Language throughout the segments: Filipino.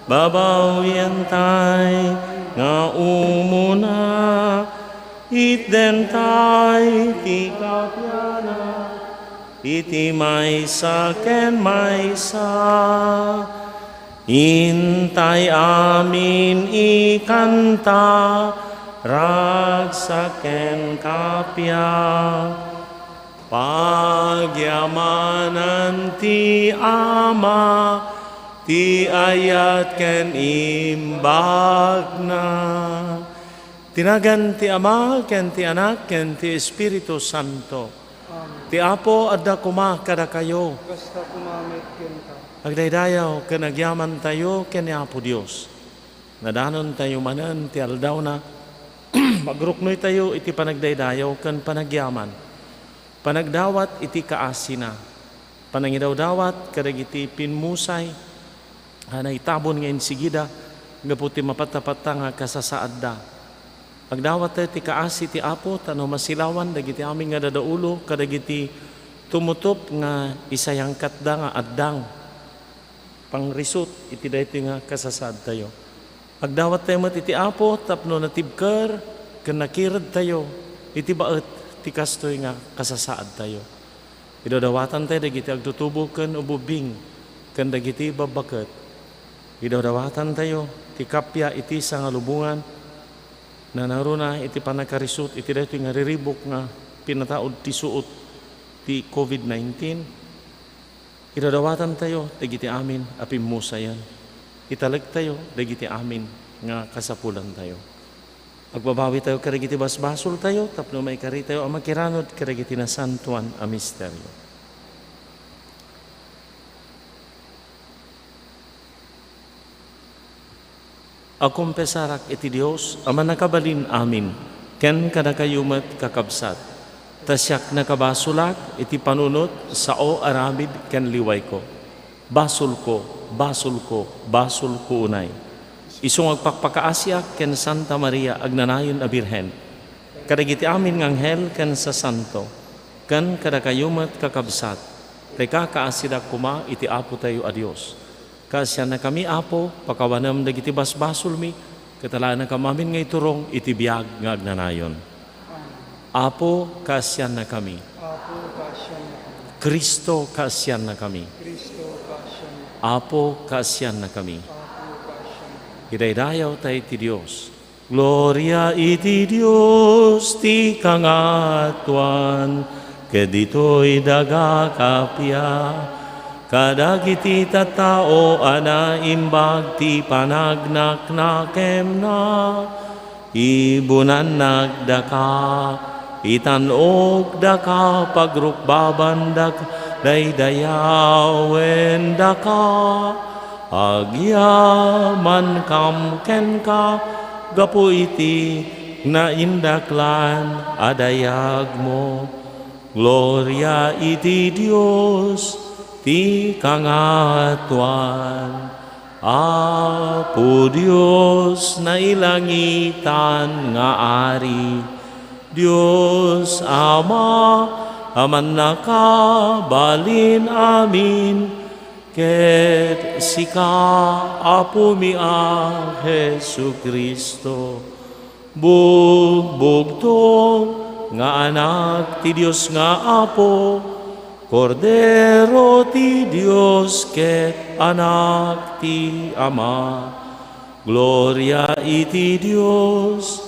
babawian tay nga umuna, iten tay ti kapyana, iti maysa ken maysa. Intay amin ikanta, ragsaken kapya. Pagyamanan ti Ama, ti ayat ken imbag na. Tinagan ti Ama, ken ti Anak, ken ti Espiritu Santo. Ti Apo adda kuma kada kayo. Basta kumamit kenta. Agdaydayaw ken agyaman tayo ken ni Apo Dios. Nadanon tayo manen ti aldaw na. Magruknoy tayo iti panagdaydayaw ken panagyaman. Panagdawat iti kaasina. Panangidawdawat kadagiti pinmusay. Hanay tabon nga insigida gaputi mapatapata nga kasasaad da. Pagdawat tayo ti kaasi ti Apo tano masilawan dagiti aming nga dadaulo kadagiti tumutop nga isayang katda nga addang pangrisot iti daytoy nga kasasaad tayo. Pagdawat tayo iti Apo tapno natibker ken nakirad tayo iti baet ti kastoy nga kasasaad tayo. Idadawatan tayo dagiti agtutubo ken ububing ken dagiti babaket. Idadawatan tayo ti kapya iti sa nga lubungan na naruna iti panakarisut iti daytoy nga riribok nga pinataod ti suot ti COVID-19. Idadawatan tayo dagiti amin a pimmusayan. Italag tayo dagiti amin nga kasapulan tayo. Agbabawi tayo kadagiti basbasol tayo tapno maikari tayo ang makiranod kadagiti nasantuan a misteryo. Akumpesarak iti Dios ama nakabalin amin ken kadakayumet kakabsat. Tasyak nakabasulak iti panunot sao aramid ken liway ko. Basul ko, basul ko, basul ko unay. Isung agpakpakaasyak ken Santa Maria agnanayon a Birhen. Kadagiti amin ng anghel ken sa santo. Ken kadakayumet kakabsat. Teka kaasidak kuma iti Apo tayo a Dios. Kasya na kami Apo, pakawanam dagiti basbasol mi, katalaan na kamamin nga iturong iti biyag nga agnanayon. Apo, kasya na kami. Apo, kasya na kami. Kristo, kasya na kami. Kristo, kasya na kami. Apo, kasya na kami. Apo, kasya na kami. Idaydayaw tayo ti Dios. Gloria iti Dios ti kangatuan, kadito'y daga kapya. Kadagiti tattao ana imbag ti panagnaknakem na, ibunan nagdaka, itanog daka, pagrukbaban daka, daydayawen daka, agyaman kamken ka, gapu iti na indaklan adayag mo. Gloria iti Dios ti kangatuan. Apo Dios na ilangitan nga ari, Dios Ama, aman nakabalin amin, ket sika Apo mi a Jesu Kristo, bugbugtong nga anak ti Dios nga Apo, Cordero ti Dios ket anak ti Ama. Gloria iti Dios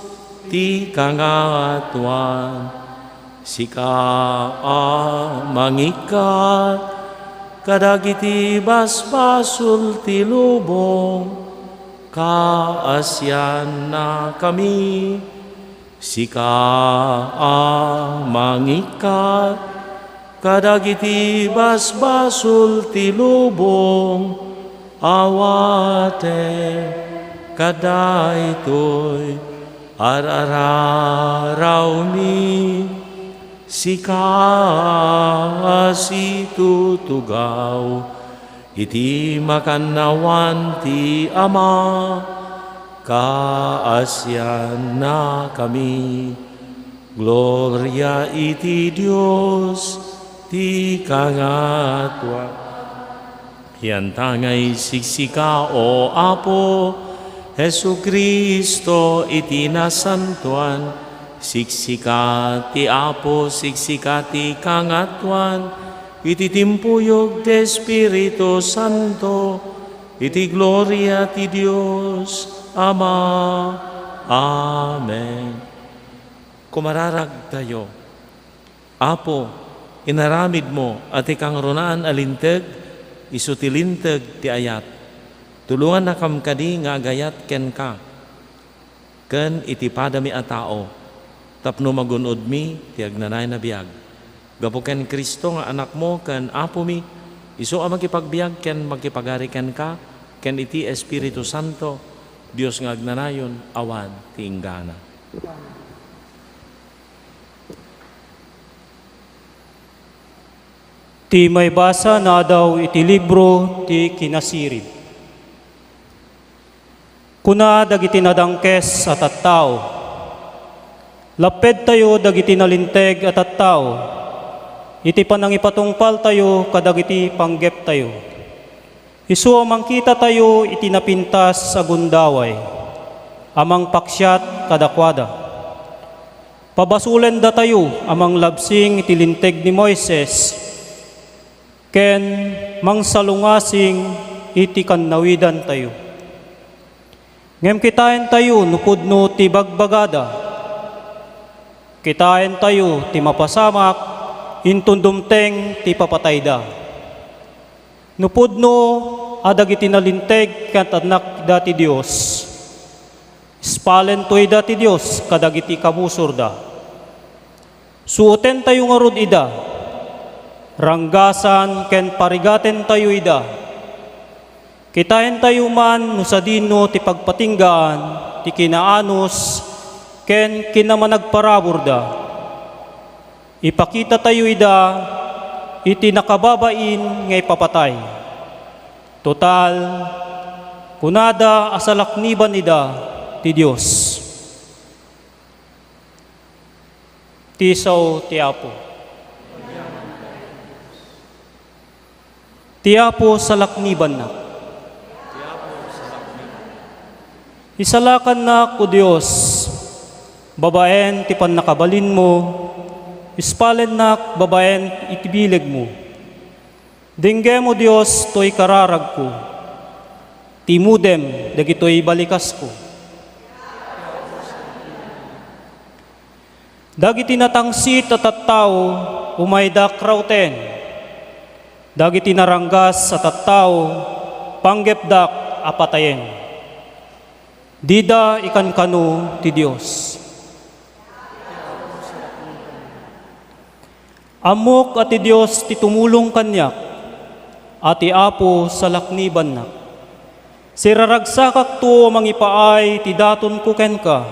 ti kangatuan. Sika mangikat kadagiti basbasul ti lubong, kaasyan na kami. Sika mangikat kadagiti basbasul ti lubong, awate kadaytoy araraw mi. Sika situtugaw iti makannawan ti Ama, kaasyan na kami. Gloria iti Dios ti kangatuan. Yantangay siksika o Apo, Hesu Kristo iti nasantuan, siksika ti Apo, siksika ti kangatuan, iti timpuyog ti Espiritu Santo, iti gloria ti Dios Ama. Amen. Kumararag tayo. Apo, inaramid mo at ikang runaan alinteg, isu ti linteg ti ayat. Tulungan na kam kadi nga agayat ken ka. Ken iti padami a tao. Tapno magunod mi ti agnanay na biag. Gapo ken Kristo nga anak mo ken Apo mi. Isu a magipagbiag ken magipagari ken ka. Ken iti Espiritu Santo. Dios nga agnanayon awan ti inggana. Ti may basa na daw iti libro ti kinasirib. Kuna dagiti nadangkes at tattao. Laped tayo dagiti nalinteg at tattao. Iti panangipatungpal tayo kadagiti panggep tayo. Isu amang kita tayo iti napintas sa gundaway. Amang paksyat kadakwada. Pabasulen da tayo amang labsing iti linteg ni Moises. Ken mangsalungasing iti kannawidan tayo. Ngem kitaen tayo nupudno ti bagbagada. Kitaen tayo ti mapasamak intundumteng ti papatayda. Nupudno adag iti nalinteg kat anak dati Dios. Spalen to'y dati Dios kadag iti kamusurda. Suoten tayo nga rod ida. Ranggasan ken parigaten tayo ida. Kitaen tayo man no sa dino ti pagpatinggaan ti kinaanos ken kinamanagparaburda. Ipakita tayo ida iti nakababain nga ipapatay. Total kunada asalakniban ida ti Dios. Tisaw ti Apo. Ti Apo salakniban na. Isalakan na ko Dios, babaen ti pannakabalin mo, ispalen na babaen itibileg mo. Dingge mo Dios to'y kararag ko, timudem dagito'y balikas ko. Dagiti natangsit at tattao, umayda krauten. Dagiti naranggas sa tattao, panggepdak apatayen. Dida ikan kanu ti Dios. Amok at ti Dios ti tumulong kanyak, at ti Apo sa lakniban na. Siraragsakak to mangipaay ti daton kuken ka.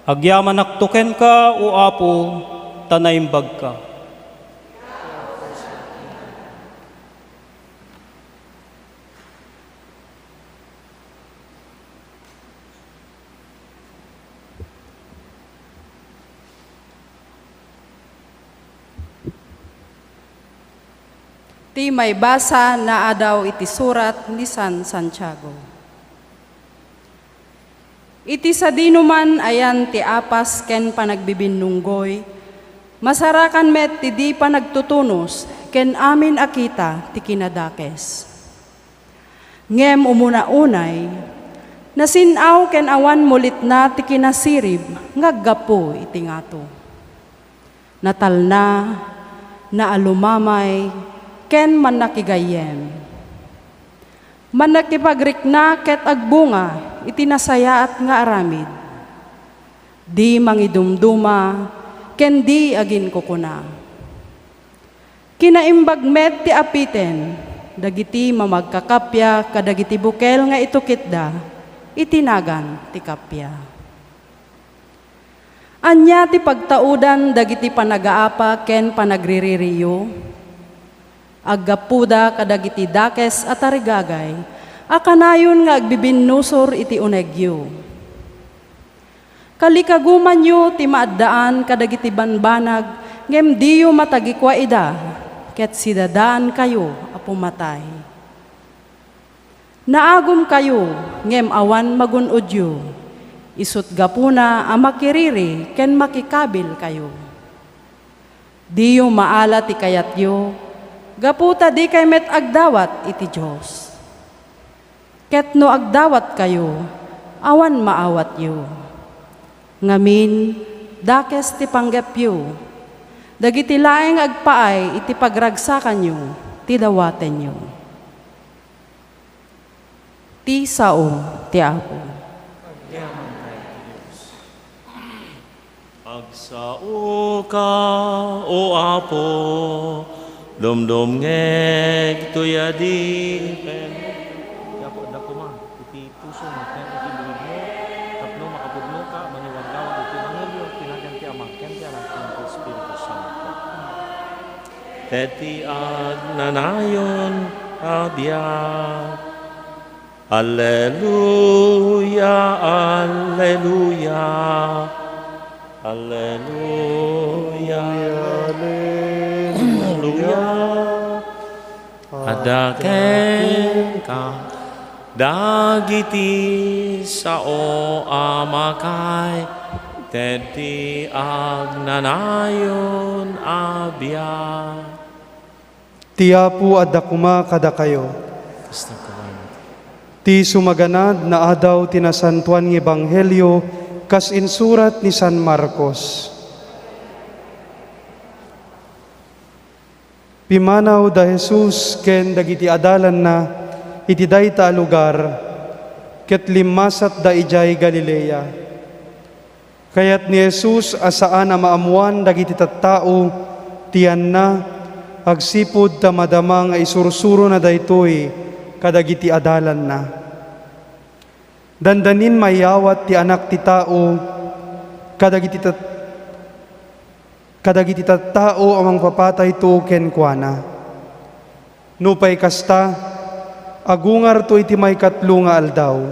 Agyaman aktuken ka o Apo, tanaimbag ka. Ti may basa na adaw iti surat ni San Santiago. Iti sa dinuman ayan ti apas ken panagbibinunggoy, masarakan met ti di panagtutunos ken amin akita ti kinadakes. Ngem umuna-unay, nasinaw ken awan mulit na ti kinasirib ngaggapo iti ngato. Natalna, naalumamay, ken manakigayem. Manakipagrikna ket agbunga, itinasayaat nga aramid. Di mangidumduma, ken di agin kukuna. Kinaimbag met ti apiten, dagiti mamagkakapya, kadagiti bukel nga itukitda, itinagan ti kapya. Anya ti pagtaudan, dagiti panagaapa, ken panagriririyo, aggapuda kadagiti dakes at arigagay, akanayon nga agbibinusor iti unegyo. Kalikaguman yu ti maaddaan kadagiti banbanag, ngem diyo matagikwa ida, ket sidadaan kayo apumatay. Naagom kayo, ngem awan magunudyo. Isut gapuna ang makiriri, ken makikabil kayo. Diyo maala ti kayatyo, gaputa di kay met agdawat iti Diyos. Ket no agdawat kayo, awan maawat yo. Ngamin, dakes ti panggapyo, dagiti laeng agpaay iti pagragsakan nyo, ti dawaten nyo. Ti sao, ti Apo. Agsao ka, o Apo, dumdum ngeg tuyadi. Dako ma, iti puso mo, ken iti buhid mo, tapno makapudno ka, maniwagawag iti mangelyo, tinagan ti Ama, ken ti Anak, ken ti Espiritu Santo. Teti agnanayon, abiyat. Alleluia, alleluia, alleluia, alleluia. Adaken ka, dagiti sao amakay, teti agnanayon abiyat. Tiyapu adda kuma kada kayo. Basta ka. Ti sumaganad na adaw tinasantuan ng Ebanghelyo kas insurat ni San Marcos. Pimanaw da Jesus ken dagiti adalan na iti dayta a lugar ket limasat da ijay Galilea. Kayat ni Jesus asaan na maamuan dagiti tattao tiyan na agsipud ta madama nga isursuro na daytoy kadagiti adalan na. Dandanin mayawat ti anak ti tao, kadagiti tattao amang papatay to ken kuana. Nupay kasta, agungar to iti may katlo nga aldaw.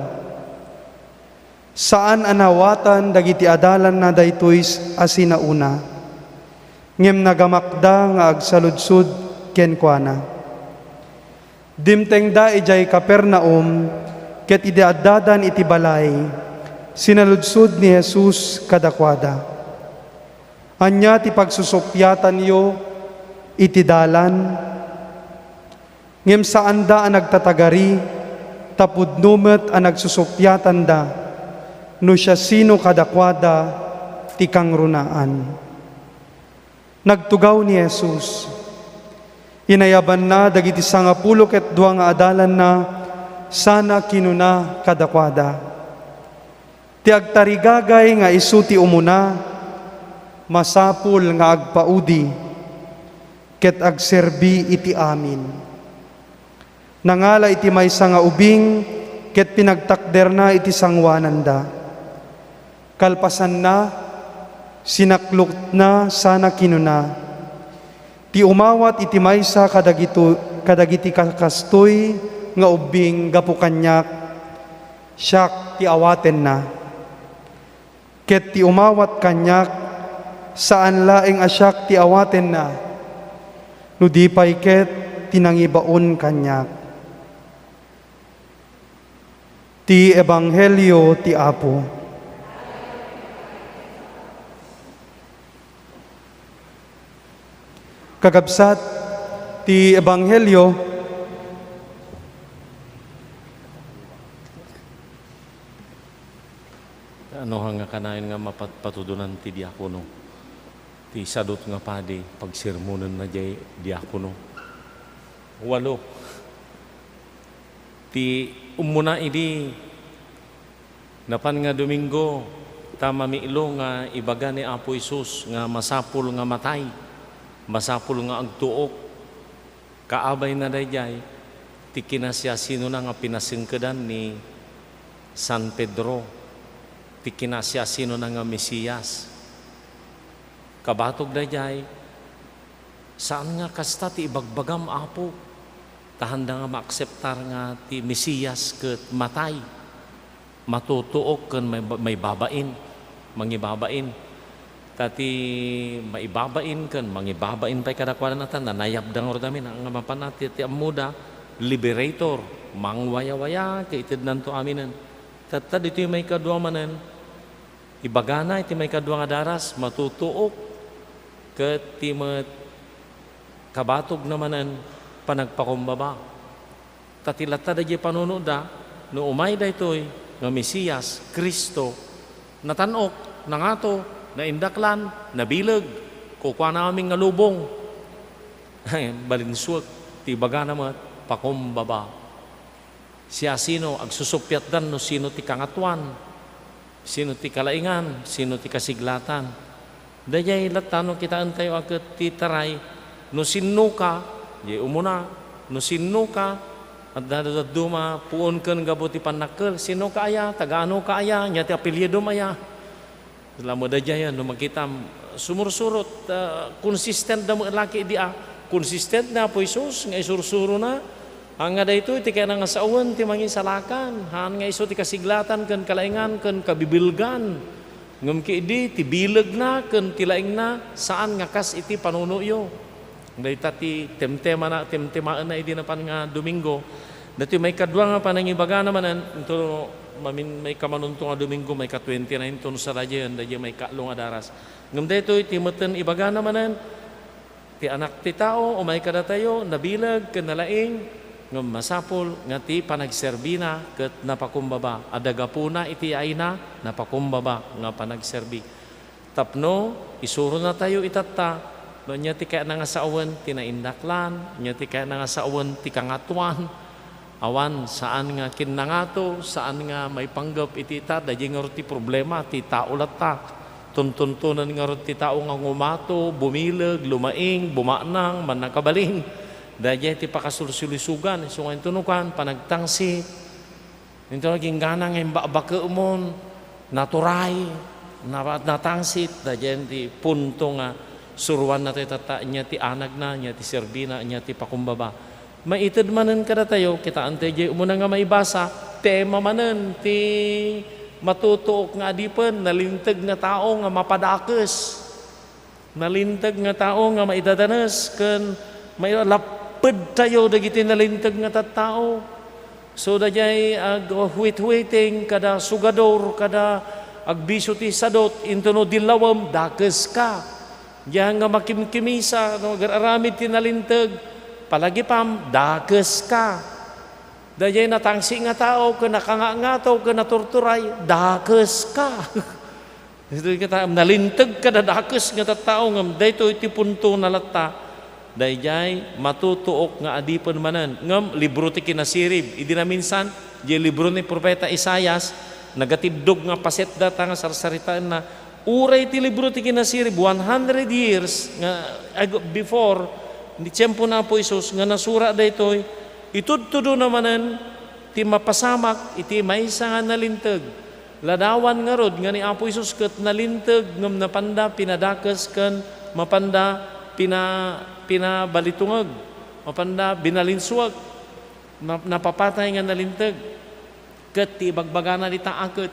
Saan anawatan dagiti adalan na daytoy asinauna. Ngem nagamakda nga agsaludsud ken kuana. Dimteng da ijay Capernaum, ket idaadadan iti balay, sinaludsud ni Jesus kadakwada. Anya ti pagsusupyatan yo, iti dalan, ngem saan da ang nagtatagari, tapud numet ang nagsusupyatan da, no siya sino kadakwada, ti kangrunaan. Nagtugaw ni Jesus, inayaban na dagiti 12 nga adalan na sana kinuna kadakwada. Ti agtarigagay nga isu ti umuna, masapul nga agpaudi, ket agserbi iti amin. Nangala iti maysa nga ubing, ket pinagtakder na iti sangwanan da. Kalpasan na, sinakluk na sana kinuna. Ti umawat iti maysa kadagiti kakastoy nga ubing gapu kanyak, siyak ti awaten na. Ket ti umawat kanyak, saan laeng asyak ti awaten na, no di pay ket tinangibaon kanyak. Ti Ebanghelyo ti Apo. Kagabsat ti Ebanghelyo ano nga kanayon nga mapatudunan ti diakono, ti sadot nga padi pagsirmonan na jay diakono. 8 ti umuna idi napan nga Domingo ta mamiilo nga ibaga ni Apo Isus nga masapul nga matay, masapul nga agtuok, kaabay na dayjay ti kinasiyasino na nga pinasingkedan ni San Pedro, ti kinasiyasino na nga Mesiyas. Kabatog dayjay, saan nga kasta ti ibagbagam Apo, tahanda nga maakseptar nga ti Mesiyas ket matay, matutuok ken may babain, mangibabain. Tati maibabain kan, mangibabain pa'y kadakwanan natin, nanayabdang ordamin, ang mapanat ti amuda, liberator, mangwaya-waya kaitid nanto aminen. Tatad ito may kadwa manen, ibagana iti may kadwa nga daras, matutuok, ket ti met kabatog namanen panagpakumbaba. Tatilata da panuno da, no umay da ito'y nga Mesiyas, Kristo, natanok, nangato, naindaklan, nabilag, kukwa namin nga lubong. Balinswag, ti bagana mat, pakumbaba. Siya sino, agsusupyat dan no sino ti kangatuan, sino ti kalaingan, sino ti kasiglatan. Dayay latano kitaan tayo agad ti taray, no sino ka, di umuna, no sino ka, at dadaduma, puon kan gabuti panakal, sino ka aya, tagaano ka aya, nya ti apelyido maya. Lamo dayay no makita sumursurot, consistent na mga laki di consistent na po Isus, nga isursuro na. Ang nga dayto iti kaya nga sawan ti mangisalakan, han nga iso ti kasiglatan ken kalaingan ken kabibilgan. Ngem ki di ti bileg na ken ti laing na saan nga kas iti panunuyo. Dayta ti temtemaan na idi na pan nga Domingo. Dati may kadwa nga panangibaga naman ito mamin may kamanunto nga Domingo may ka 29 ton sa radyan dayay may kalong adaras. Ngem dayto ti meten ibaga naman ti anak ti tao o may kadatayo nabilag ken nalaing ngem masapol nga ti panagserbina ket napakumbaba. Adaga puna iti ayna napakumbaba nga panagserbi. Tapno isuro na tayo itatta no nya ti kaya nga saawen ti naindaklan, nya ti kaya nga saawen ti kangatuan. Awan saan nga kinnangato, saan nga may panggap iti ta dayay nga ti problema ti tao latta. Tuntuntunan nga ti tao nga ngumato, bumilag, lumaing, bumanang, manakabaling. Dahil ti pakasulsulisugan, so ngayon tunukan, panagtangsit, ito naging ganang yung bakaumon, naturay, natangsit, dahil ti punto nga, suruan na tayo tata, niya ti anag na, niya ti serbina, niya ti pakumbaba. Maitid manen kada tayo, kita antay jay umuna nga maibasa, tema manen, ti matutuok nga adipan, nalintag nga tao nga mapadakes, nalintag nga tao nga maidadanas, kan may lapad tayo dagiti nalintag nga tattao. So dayay waiting kada sugador kada agbiso ti sadot into no dilawam dakes ka. Diyan nga makimkimisa no aramid ti nalintag palagipam dakes ka. Dayay natangsi nga tao ken nakangangataw ken naturturay dakes ka. Ito kita nalintag kada dakes nga tattao ngam daytoy ti punto nalatta. Dayjay matutuok nga adipan manan ngem libro ti kinasirib idi na minsan di libro ni propeta Isaias nagatibdog nga paset data nga sarsaritaan na uray ti libro ti kinasirib 100 years nga before ni tiyempo na po Isus nga nasura daytoy itudtudo na manan ti mapasamak iti maysa nga nalintag ladawan nga rod nga ni Apo Isus ket nalintag ngem napanda pinadakes ken mapanda pinabalitungag, mapanda binalinswag, napapatay nga nalintag. Ket ti bagbagana dita akit,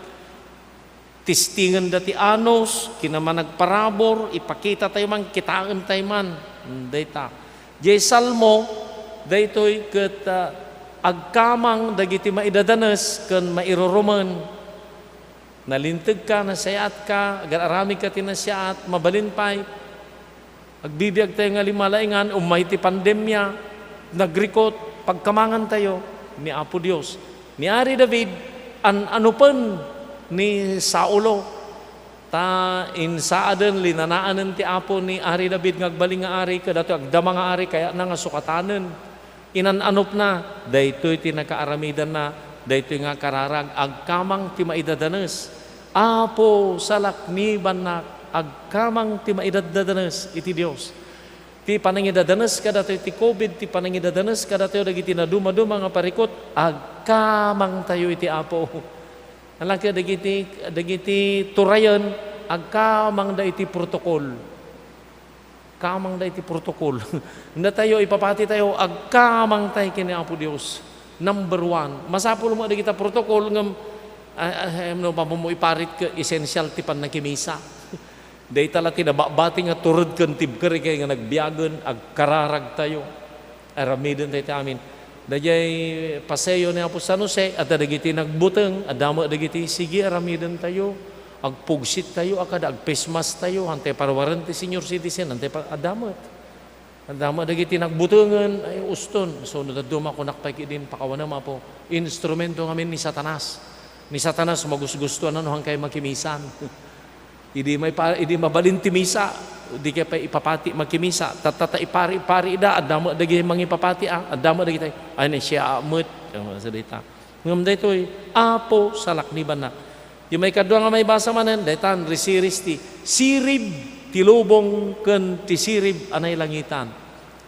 tistingan dati anos, kinaman nagparabor, ipakita tayo man, kitaan tayo man. Dayta. Jay salmo, daytoy ket agkamang dagiti maidadanes ken mairuruman. Nalintag ka, nasayat ka, agararami ka tinasyaat, mabalinpay, agbibiyag tayo nga limalaingan, umay ti pandemya, nagrikot, pagkamangan tayo ni Apo Dios. Ni Ari David, ano pen ni Saulo, ta insaaden linanaanen ti Apo ni Ari David ngagbaling nga ari, kadato agdama nga ari, kaya na nga sukatanen. Inananop na, daytoy ti nakaaramidan na, daytoy nga kararag, agkamang ti maidadanes. Apo salak ni banak, agkamang ti maidadadanes iti Dios. Ti panangidadanes kada tayo ti COVID, ti panangidadanes kada tayo dagiti na duma-duma nga parikot, agkamang tayo iti Apo. Alaki dagiti turayon, agkamang da iti protokol. Kamang da iti protokol. Na tayo ipapati tayo, agkamang tayo kini Apo Dios. Number 1. Masapul mo dagiti protokol ngam pamumo iparit ka essential ti panakimisa. Day tala tinababati nga turod kan tibkari kay nga nagbiagan agkararag tayo. Aramidon tayo amin. Dajay paseyo ni Apo San Jose at dagiti nagbuteng, adamo dagiti sige aramidan tayo, agpugsit tayo, akada agpesmas tayo, hantay parawaran ti senior citizen, hantay adamo. Adamo dagiti nagbutengan ay uston. So nadaduma ko nakpay din pakawana po. Instrumento ngamin ni Satanas. Ni Satanas magusgustuhan ano hangkay makimisan. Idi mabalin ti misa. Di kaya pa ipapati magkimisa, tatata ipari-pari da, adamo dagi mangipapati adamo dagi tayo, ay na siya amut, sa dita. Ngam dito apo sa lakniban na. Yung may kadwa nga may basa manen, daytan, resiris ti, sirib, tilubong ken ti sirib, anay langitan.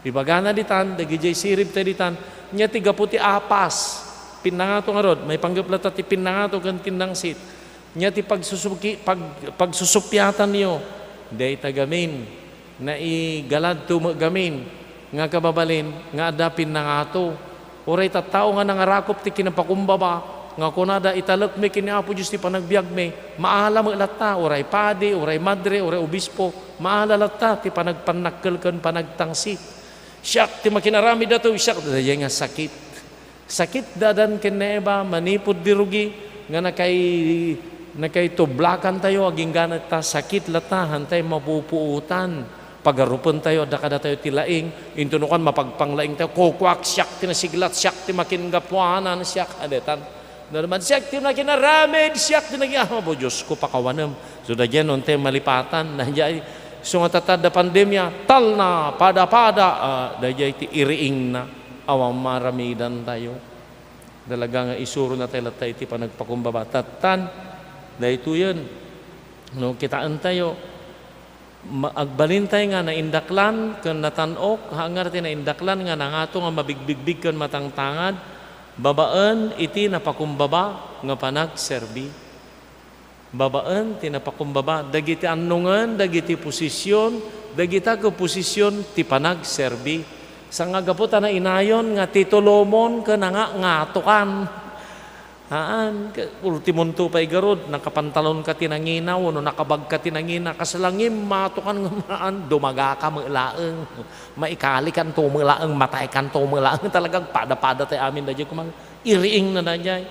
Ibagana ditan, dagi jay sirib tayo ditan, nya tiga puti apas, pinangato nga rod, may panggaplata ti pinangato ken kinangsit, nya ti pagsusupyatan niyo, day tagamin na igalad tumagamin nga kababalin nga adapin na nga to oray tattao nga nangarakop ti kinapakumbaba nga kunada italak me kini Apo Diyos ti panagbiag me maala mo latta oray padi oray madre oray obispo maala latta ti panagpanakkel ken panagtangsit siyak ti makinarami dato siyak dayay nga sakit dadan keneba manipod dirugi nga nakay tublakan tayo aging ganat ta sakit latahan tayo mapupuutan pagarupan tayo dakada tayo tilaing intunukan mapagpanglaing tayo kukwak siyak tinasiglat siyak ti makingapuanan siyak adetan naman siyak ti makinaramid siyak ti nagyama po Diyos ko pakawanam so da dyan unte malipatan nandiyan so nga tatada pandemya tal na pada dayay ti iriing na awang maramidan tayo dalaga nga isuro na tayo latay ti panagpakumbaba tatan dahito yun, no, kitaan tayo, agbalin tayo nga na indaklan, kan natanok, hangar tayo na indaklan nga nangato nga mabigbigbig kan matangtangad, babaan iti napakumbaba nga panagserbi. Babaan ti napakumbaba, dagiti annungan, dagiti posisyon, dagita ko posisyon ti panagserbi. Sa nga gaputa na inayon nga titulomon ka na nga ngatokan. Haan, ultimon to pa'y garod, nakapantalon ka tinangina, no nakabag ka tinangina, kasalangim, matukan nga maan, dumaga ka mulaang, maikalikan to mulaang, mataykan to mulaang, talagang pada-pada tayo amin na dyan, kumang iriing na dyan.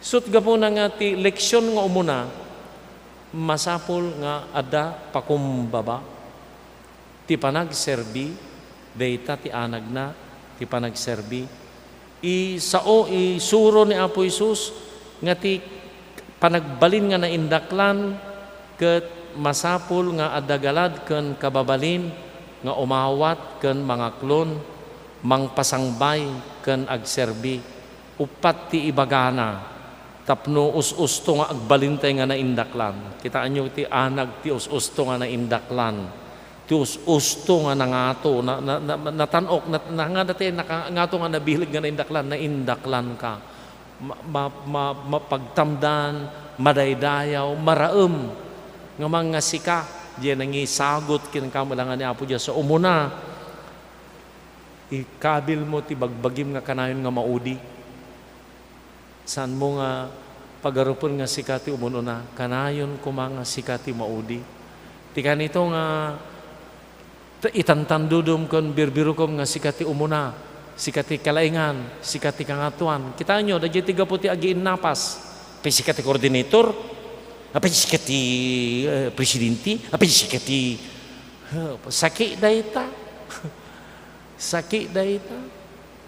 Sut gapo na nga ti leksyon nga umuna, masapol nga ada pakumbaba, ti panagserbi, data ti anag na, ti panagserbi, isuro ni Apo Isus nga ti panagbalin nga naindaklan ket masapul nga adagalad ken kababalin nga umawat ken mga klon mangpasangbay ken agserbi upat ti ibagana tapno us-usto nga agbalintay nga naindaklan kitaan nyo ti anag ti us-usto nga naindaklan usto nga nangato natanok nga dati nangato nga nabilig nga naindaklan ka mapagtamdan madaydayaw maraem nga mga sika diyan nangisagot kin kamulangan ni Apo Dios so umuna ikabil mo ti bagbagim nga kanayon nga maudi saan mo nga pagarupon nga sikati umununa kanayon ko mga sikati maudi ti kanito nga itantandudom kon birbirukom nga sikati umuna, sikati kalaingan, sikati kangatuan. Kita nyo, dahil tiga puti agiin napas. Apay sikati koordinator, apay sikati presidente, apay sikati sakit dayta. Sakit dayta.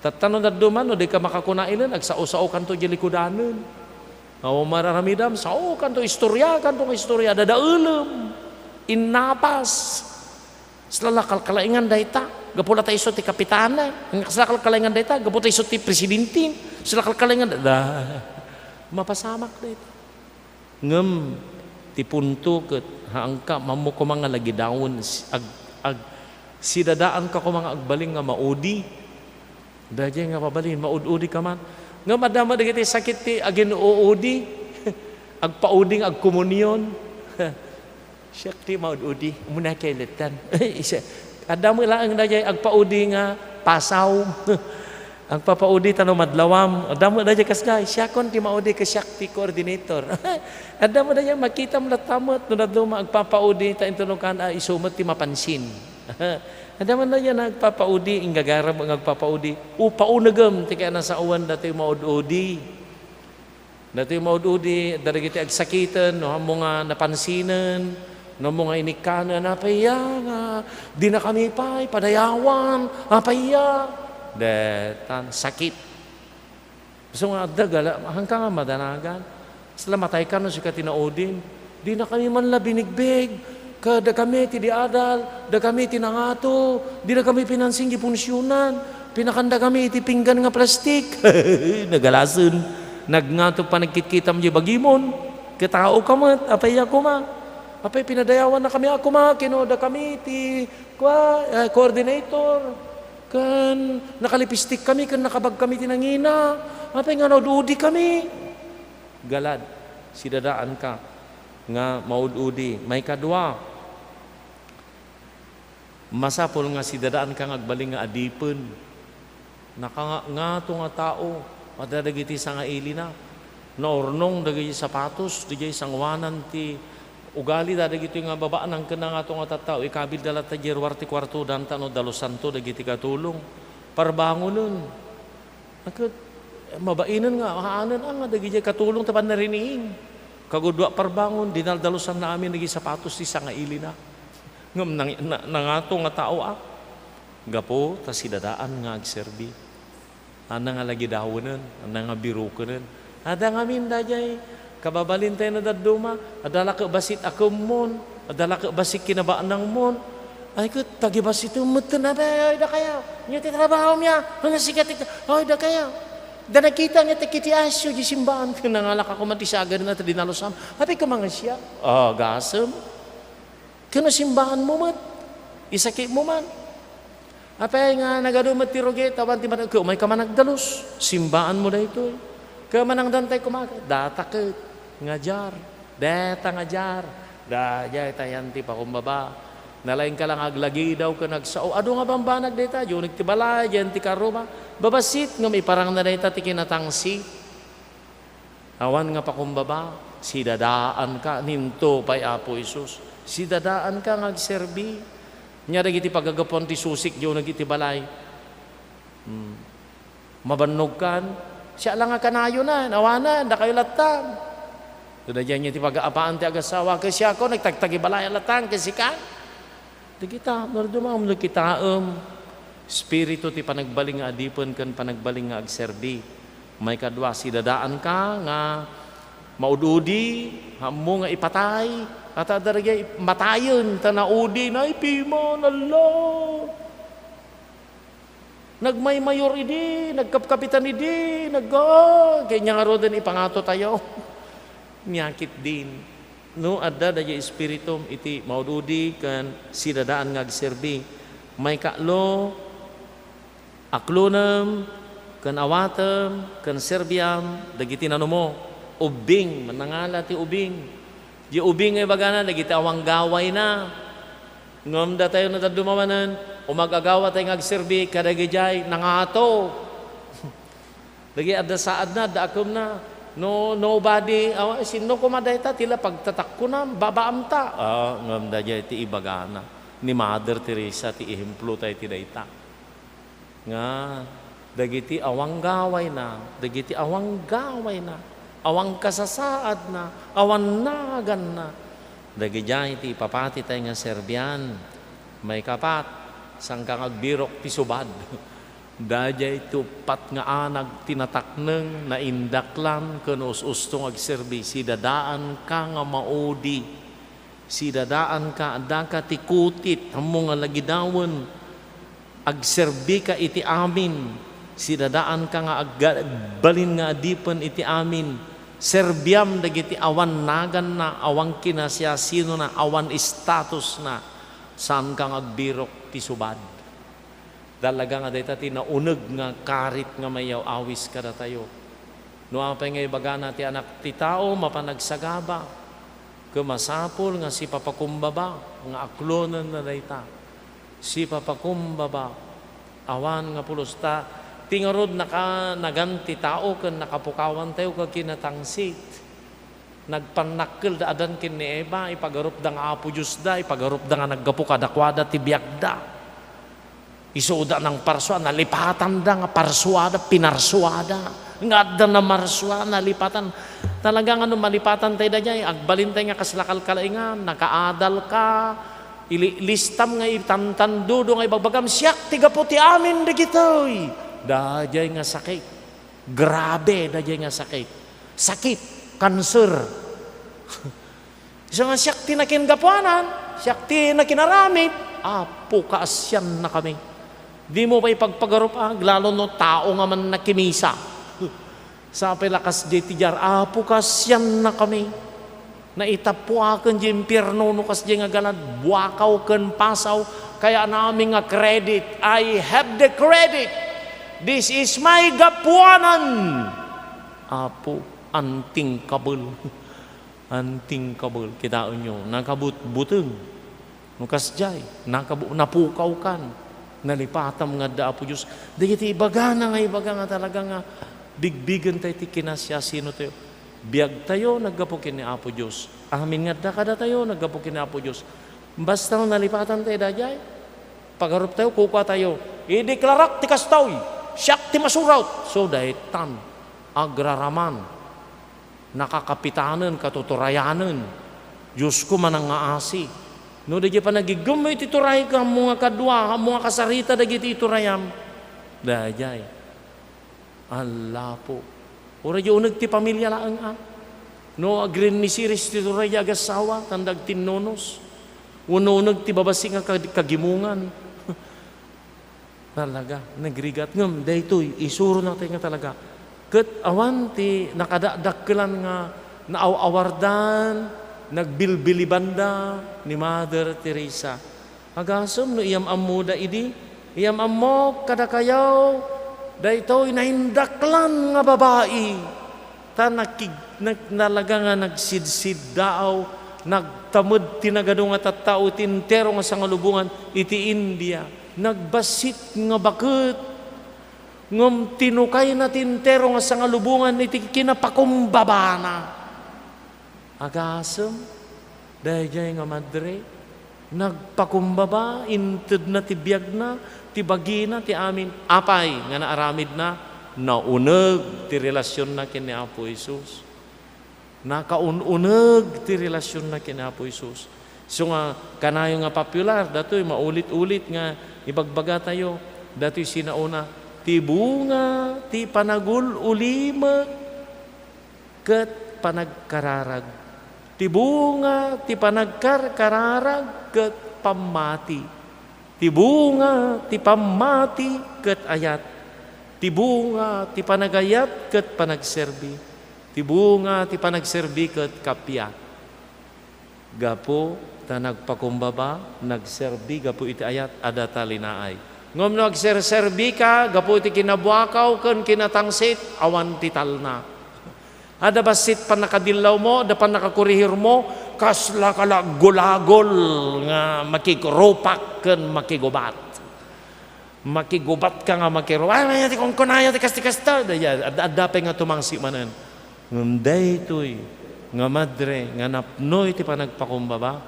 Tatano na duman, di ka makakunailan, agsao-sao kanto jilikudanon. O mararamidam, sao kanto istorya, dadaulam, inapas. Sila kalkalaingan dayta, gapula tayo ti kapitana, sila kalkalaingan dayta, gapula tayo ti presidente, sila kalkalaingan dayta, mapasamak dayta. Ngem, ti punto ket haangka mamu ko mga lagi dawon, sidadaan ka ko mga agbaling nga maudi, dahil nga pabalin, maud-udi ka man. Ngem, madama dagiti sakit ti agin uudi, agpauding agkomunyon, siyak ti maud-udi, muna kailitan. Ada mo lang na dyan, agpaudi nga, pasaw. Agpapaudi tanong madlawam. Ada mo na dyan kasday, siya kon ti maudi ka siyak ti coordinator. Ada mo na dyan, makita mo latamot, nung agpapaudi, ta intunukan, isumat ti mapansin. Ada man na yan nagpapaudi, ingagaram ang nagpapaudi. Upaunagam, tika na sa uwan dati maududi. Dati maududi, darigiti agsakitan, no mga napansinan, no mga inikanan, napaya nga, di na kami pa'y padayawan, napaya. Detan, sakit. So nga, dagala, hanggang nga madanagan. Sila matay ka no si katinaudin. Di na kami man la binigbig. Kada kami ti diadal, da kami tinangato, di na kami pinansing gipunsyonan, pinakanda kami iti pinggan nga plastik. Nagalason, nagngato pa nagkitkitam di bagimon, kitao ka mat, apay ako ma, apay pinadayawan na kami ako ma, kinoda kami ti coordinator, kan nakalipistik kami, kan nakabag kami tinangina, apay nga naududi kami. Galad, sidadaan ka, nga maududi, may kadwa, masapol nga si dadaan ka ngagbaling nga adipon. Nga to nga tao, madadagiti sa nga ili na. Naornong dagiti sapatos, dagiti sangwanan ti ugali dagiti nga babaan ang kena nga to nga tattao. Ikabil dalat ta jerwarti kwarto danta no dalosanto dagiti katulong. Parbangonon. Mabainan nga, maanan nga dagiti katulong tapan na riniing. Kagudwa parbangon, dinaldalusan na amin naging sapatos ti sa nga ili na. Ngam nangato nga tao gapo ta sidadaan nga agserbi ana nga lagi dawonen ana nga birukeun ada nga minda jay kababalin tayo na daduma adala ka basit akumon adala ka basit kinabaan ng mon ay ko tagibasit umut na ba ay da kaya nya ti trabaho niya nga sikat ay da kaya da nakita nga tikiti asyo di simbahan ka nangalak ako matisagan na ta dinalusam happy ka mga siya gasem kano simbahan mo mat, isakit mo man. Apay nga nagadumat ti roget, tawan ti manag, may ka managdalus, simbahan mo na ito. Kaya manang dantay kumakat, datakit, ngajar, deta ngajar, dajay tayan ti pakumbaba. Nalain ka lang aglagi daw ka nagsao, ado nga bang banag deta, yung nagtibalay, dyan ti karuma, babasit nga may parang na deta ti kinatangsi. Awan nga pakumbaba, sidadaan ka, ninto pa'y Apo Isus. Si dadaan ka ngagserbi. Nya dagiti pagagapon ti susik diyo nagiti balay. Mabannog kan. Siya lang nga kanayo na, nawanan, da kayo latang. Doon na dyan ti pag-aapaan ti agasawa. Kasi ako nagtagtagi balay latang kasi ka. Dagita, nardumam kita spirito ti panagbaling nga adipon kan panagbaling nga agserbi. May kadwa si dadaan ka nga maududi, hamo nga ipatay. At adaragay matayon tanaudi na ipimo nalo. Nagmay-mayor idi, nagkapkapitan idi, kanya nga rodan ipangato tayo. Miyakit din. No adda daya espiritum iti maududi kan sidadaan nga agserbi. May kaklo aklonam kan awatem kan serbiam dagiti nanumo ubing manangala ti ubing. Di ubing ay bagana, nagiti awang gaway na. Ngam da tayo natadumawanan, umagagawa tayo ngagserbi, kadagijay, nangato. Lagi adda saad na, daakom na. Nobody, sino kumadayta, tila pagtatakko na, babaam ta. Ngam da jay, ti ibagana. Ni Mother Teresa, ti ihemplo tayo ti dayta. Nga, dagiti awang gaway na, dagiti awang gaway na. Awang kasasaad na, awan nagan na. Dagijay ti papati tayo nga Serbian, may kapat, sang kang agbirok ti subad. Dajay tupat nga anag tinatakneng na indaklan kanus ustong agserbi. Si dadaan ka nga maudi, si dadaan ka ada ka ti kutit, hamo nga lagidawon, agserbi ka iti amin, si dadaan ka nga agbalin nga adipon iti amin. Serbiam dagiti awan nagan na, awang kinasya, sino na, awan status na, saan kang agbirok ti subad. Dalaga nga dayta ti nauneg nga karit nga mayaw awis kada tayo. No apay nga ibagana ti anak ti tao mapanagsagaba. Kumasapol nga si papakumbaba nga aklonan na dayta. Si papakumbaba awan nga pulusta tingarod naganti tao ken nakapukawan tayo kag kinatangsit. Nagpanakkel da adan ken ni Eva ipagarup da nga Apo Dios da ipagarup da nga naggapu kadakwada ti biag da. Isuda ng parswa, nalipatan da nga parsuada, pinarsuada. Nga da na marswa, nalipatan. Talagang malipatan tayo da dyan, agbalin tayo nga kaslakal kalaingan, nakaadal ka, listam nga itantandudo nga ibagbagam, siyak, tiga po ti amin da gitoy. Da dyan nga sakit. Grabe, da dyan nga sakit. Sakit, cancer. So nga siyak tinakingapuanan, siyak tinakinaramit, apo kaasyan na kami. Di mo pa ipagpagarup lalo no tao nga man nakimisa. Sa pelakas di tijar, apo kaasyan na kami. Naitapuakan di impyerno no kas di nga galad, buakaw ken pasaw, kaya namin nga credit. I have the credit. This is my gapuanan. Apo, anting kabul. Anting kabul. Kitaon nyo, nakabut-buteng. Nukas jay, napukaw kan. Nalipatam nga da Apo Diyos. Dagiti ibaga na nga, ibaga nga talaga nga. Bigbigan tayo ti kinasya, sino tayo. Biag tayo, naggapukin ni Apo Diyos. Amin nga da kada tayo, naggapukin ni Apo Diyos. Basta nalipatan tayo da jay. Pagarup tayo, kuka tayo. Ideklarak ti kastaw. Siyak ti masuraut. So dahitan, agraraman, nakakapitanan, katuturayanan. Diyos ko manang aasi. No, dagi pa nagigumay tituray ka, mga kadwa, mga kasarita, dagi titurayam. Dajay. Allah po. Ora yung unag ti pamilya laang No, agrin ni siris tituray agasawa, tandag tinonos. Unag ti babasi nga kagimungan. Talaga, nagrigat ngam, daytoy, isuro natin nga talaga. Kat awan ti nakadakkelan nga naawardan, nagbilbilibanda ni Mother Teresa. Agasom no iyam amuda idi, iyam ammo kada kayaw, daytoy nahindaklan nga babae. Ta nalaga nga nagsidsid daaw, nagtamod tinagadong nga tattao tintero nga sa ngalubungan iti India. Nagbasit nga bakit, ngam tinukay na tintero nga sa ngalubungan iti kinapakumbabana. Agasem, dahil nga madre, nagpakumbaba, inted na tibiyag na, tibagi na, ti amin, apay, nga naaramid na, naunag, ti relasyon na kini Apo Isus. Nakaununag, ti relasyon na kini Apo Isus. So nga, kanayo nga popular, dato'y maulit-ulit nga, ibagbaga tayo, dato'y sinauna, ti bunga, ti panagul ulimat, ket panagkararag. Ti bunga, ti panagkararag, ket pamati. Ti bunga, ti pamati, ket ayat. Ti bunga, ti panagayat, ket panagserbi. Ti bunga, ti panagserbi, ket kapya. Gapo, ta nagpakumbaba, nagserbi, gapo iti ayat, ada talinaay. Ngom nagserserbi ka, gapo iti kinabuakaw, ken kinatangsit, awan ti talna. Ada basit pa nakadilaw mo, ada pa nakakurihir mo, kasla kala gulagol nga makikurupak ken makigubat. Makigubat ka nga makirupak. Ay, ti kung kunaya ti kasta. Ada pa nga tumangsi manan. Ngunday to'y nga madre, nga napnoy ti panagpakumbaba.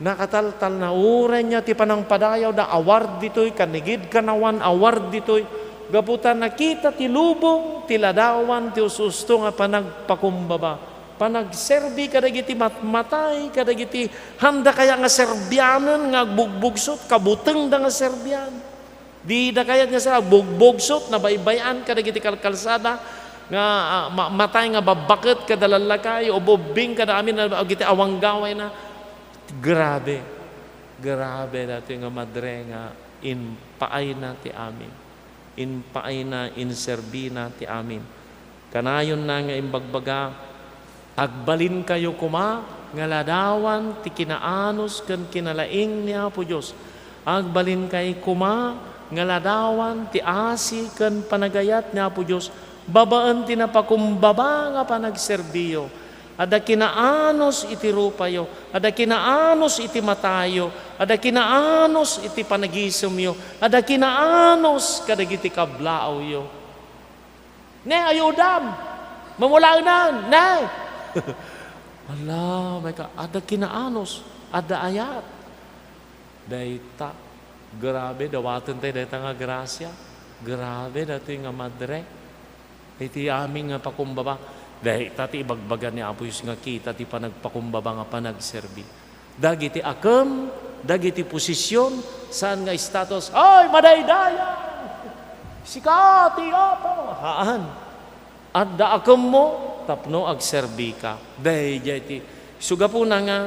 Nakataltal na uray niya ti panang padayaw da award dito'y, kanigid kanawan award dito'y. Gaputan nakita ti lubong, ti ladawan, ti ususto nga panagpakumbaba. Panagserbi kadagiti matmatay, kadagiti handa kaya nga Serbianan nga bugbugsot, kabuteng da nga Serbian. Di da kaya nga sa bugbugsot, nabaybayan kadagiti kalsada, nga matay nga babakit kadalalakay, o bobing kada amin na agiti awanggaway na. Grabe. Grabe dati nga madre nga inpaay na ti amin. Inpaay na, inserbi na ti amin. Kanayon na nga imbagbaga, agbalin kayo kuma, nga ladawan, ti kinaanos, kan kinalaing ni Apo Diyos. Agbalin kayo kuma, nga ladawan, ti asi, kan panagayat ni Apo Diyos. Babaan ti napakumbaba nga panagserbiyo. Ada kinaanos iti rupayo, ada kinaanos iti matayo, ada kinaanos iti panagisumyo, ada kinaanos kadagiti kablao yo. Ne ayudam, mamulaan na, ne. Allah, may ka, ada kinaanos, ada ayat. Dayta, Grabe, dawatan tayo dahil nga grasya. Grabe, dati nga madre. Iti aming nga pakumbaba. Dahil tati ibagbagan ni Apo Yus nga kita, ti panagpakumbaba nga panagserbi. Dagiti akam, dagiti posisyon, saan nga status, ay, madaydaya! Sikati, Apo! Haan? At da akam mo, tapno agserbi ka. Dahil iti, suga po na nga,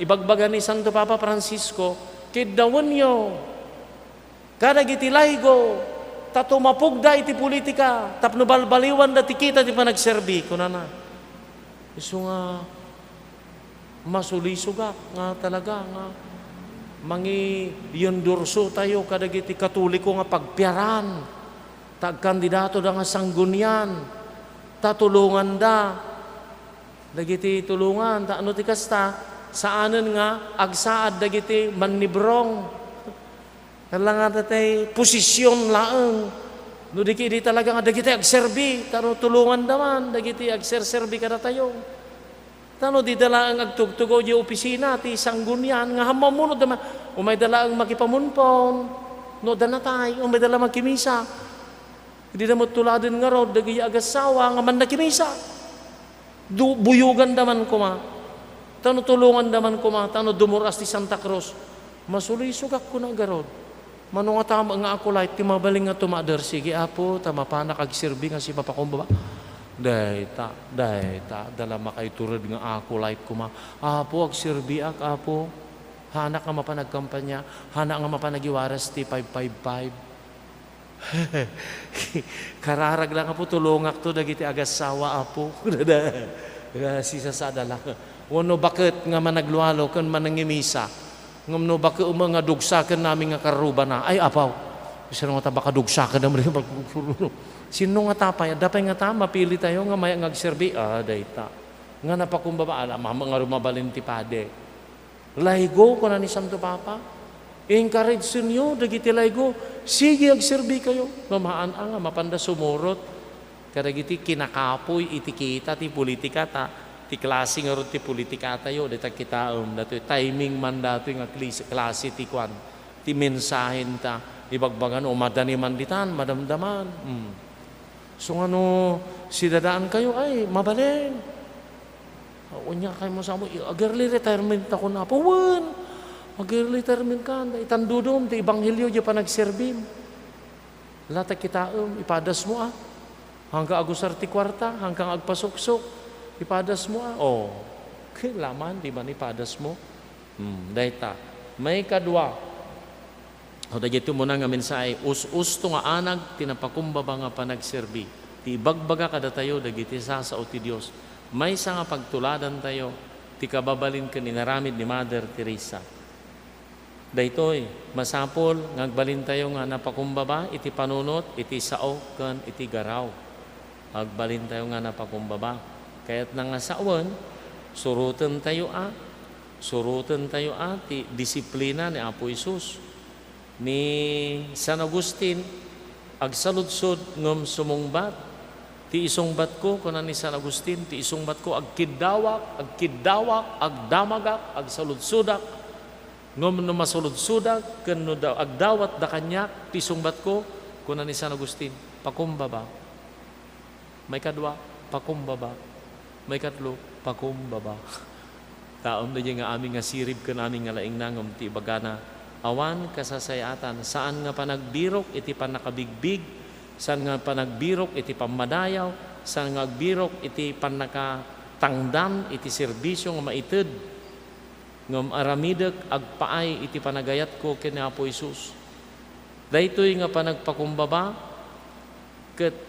ibagbagan ni Santo Papa Francisco, kidawan nyo, kadagiti laygo, tatumapugda iti politika, tapno balbaliwan da ti kita ti panagserbi, kunana. Iso nga, masulisuga nga talaga nga, mangi yondurso tayo kadagiti katoliko nga pagpiaran, tagkandidato da nga sanggunian, tatulungan da, dagiti tulungan, ano ti kasta, saanen nga, agsaad dagiti mannibrong, kailangan natin posisyon laeng. No di talaga nga dagiti agserbi, tano tulungan daman, dagiti agserserbi kada tayo. Tano di dala ang agtugtugo di opisina, ti sanggunian, nga hamamunod daman, umay dala ang makipamunpon, no danatay, umay dala magkimisa. Hindi na mo tuladin nga rod, dagiti agasawa, nga man nakimisa. Buyugan daman kuma. Tano tulungan daman kuma, tano dumuras ti Santa Cruz. Masulisugak ko na garod. Mano nga tama nga ako light, timabaling nga tumader, sige Apo, tamapanak agserbi nga si papakumbaba. Dahita, dala makaiturad nga ako light kuma. Apo, agserbi ak, Apo. Hanak nga mapanagkampanya, hanak nga mapanagiwaras ti 555. Kararag lang Apo, tulungak to, dagiti agasawa Apo. Si sasadala. Wano bakit nga managlualo kan manangimisa? Ngam no baka mga dugsakan namin nga karuba na, ay apaw, sino nga baka dugsakan namin nga pagpupuro. Sino nga tapay? Dapay nga ta, mapili tayo nga may ngagserbi. Dayta. Nga napakumbaba, alam, mga rumabalin ti pade. Laygo ko na ni Santo Papa. Encourage nyo, dagiti laygo. Sige, agserbi kayo. Mamaan nga, mapanda sumurot. Kadagiti kinakapoy, itikita, ti politika ta. Ti klase nga ron ti politika tayo, dito kita dato timing man dato nga klase ti kwan, ti mensahen ta, ibagbagan o madani man ditan, madamdaman. So ano, sidadaan kayo, ay, mabaleng. Unya kayo mo sa mo, agarli retirement ako na, puwan, agarli retirement ka, itandudom, ti ibanghilyo, di pa nagserbim. Lata kita, ipadas mo hanggang agusar ti kwarta, hanggang agpasuksok, ipadas mo kailaman, di ba ipadas mo? Dahita. May kadwa. O dagito mo na nga mensahe, us-us to nga anag, tinapakumbaba nga panagserbi. Ti ibagbaga kada tayo, dagiti sa ti Diyos. May sa nga pagtuladan tayo, ti kababalin ka ni naramid ni Mother Teresa. Daytoy, masapol, ngagbalin tayo nga napakumbaba, iti panunot, iti sao, kan iti garaw. Agbalin tayo nga napakumbaba. Kaya't nangasawan, surutan tayo ti disiplina ni Apo Isus. Ni San Agustin, agsaludsod ngam sumungbat. Ti isungbat ko, kunan ni San Agustin, ti isungbat ko, agkidawak, agdamagak, agsaludsudak. Ngam no masuludsudak, kano daw, agdawat da kanyak, ti isungbat ko, kunan ni San Agustin, pakumbaba. May kadwa, pakumbaba. May katlo, pakumbaba. Taom na nga aming nga sirib ka namin nga laing nangam ti bagana. Awan kasasayatan. Saan nga panagbirok, iti panakabigbig. Saan nga panagbirok, iti pamadayaw. Saan nga agbirok, iti panakatangdam, iti serbisyo nga maited. Ngam aramidek, agpaay, iti panagayat ko kina Apo Isus. Daytoy nga panagpakumbaba, ket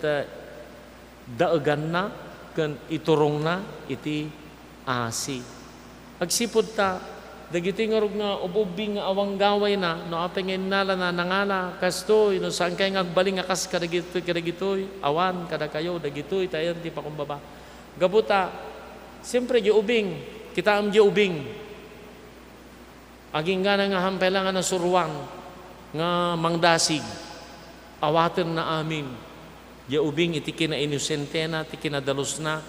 daagan na, kan iturong na iti asi. Agsipod ta, dagiti nga rog nga ububing nga awang gaway na, no apengin nala na nangala, kastoy, no saan kayo ngagbaling nga kas kadagitoy, awan, kada kayo, dagitoy, tayo ti pakumbaba. Gabuta, siyempre, di ubing, kita am di ubing. Aging nga nga hampelangan na suruan, nga mangdasig, awaten na amin. Ya ubing iti kinainosente na, iti kinadalos na,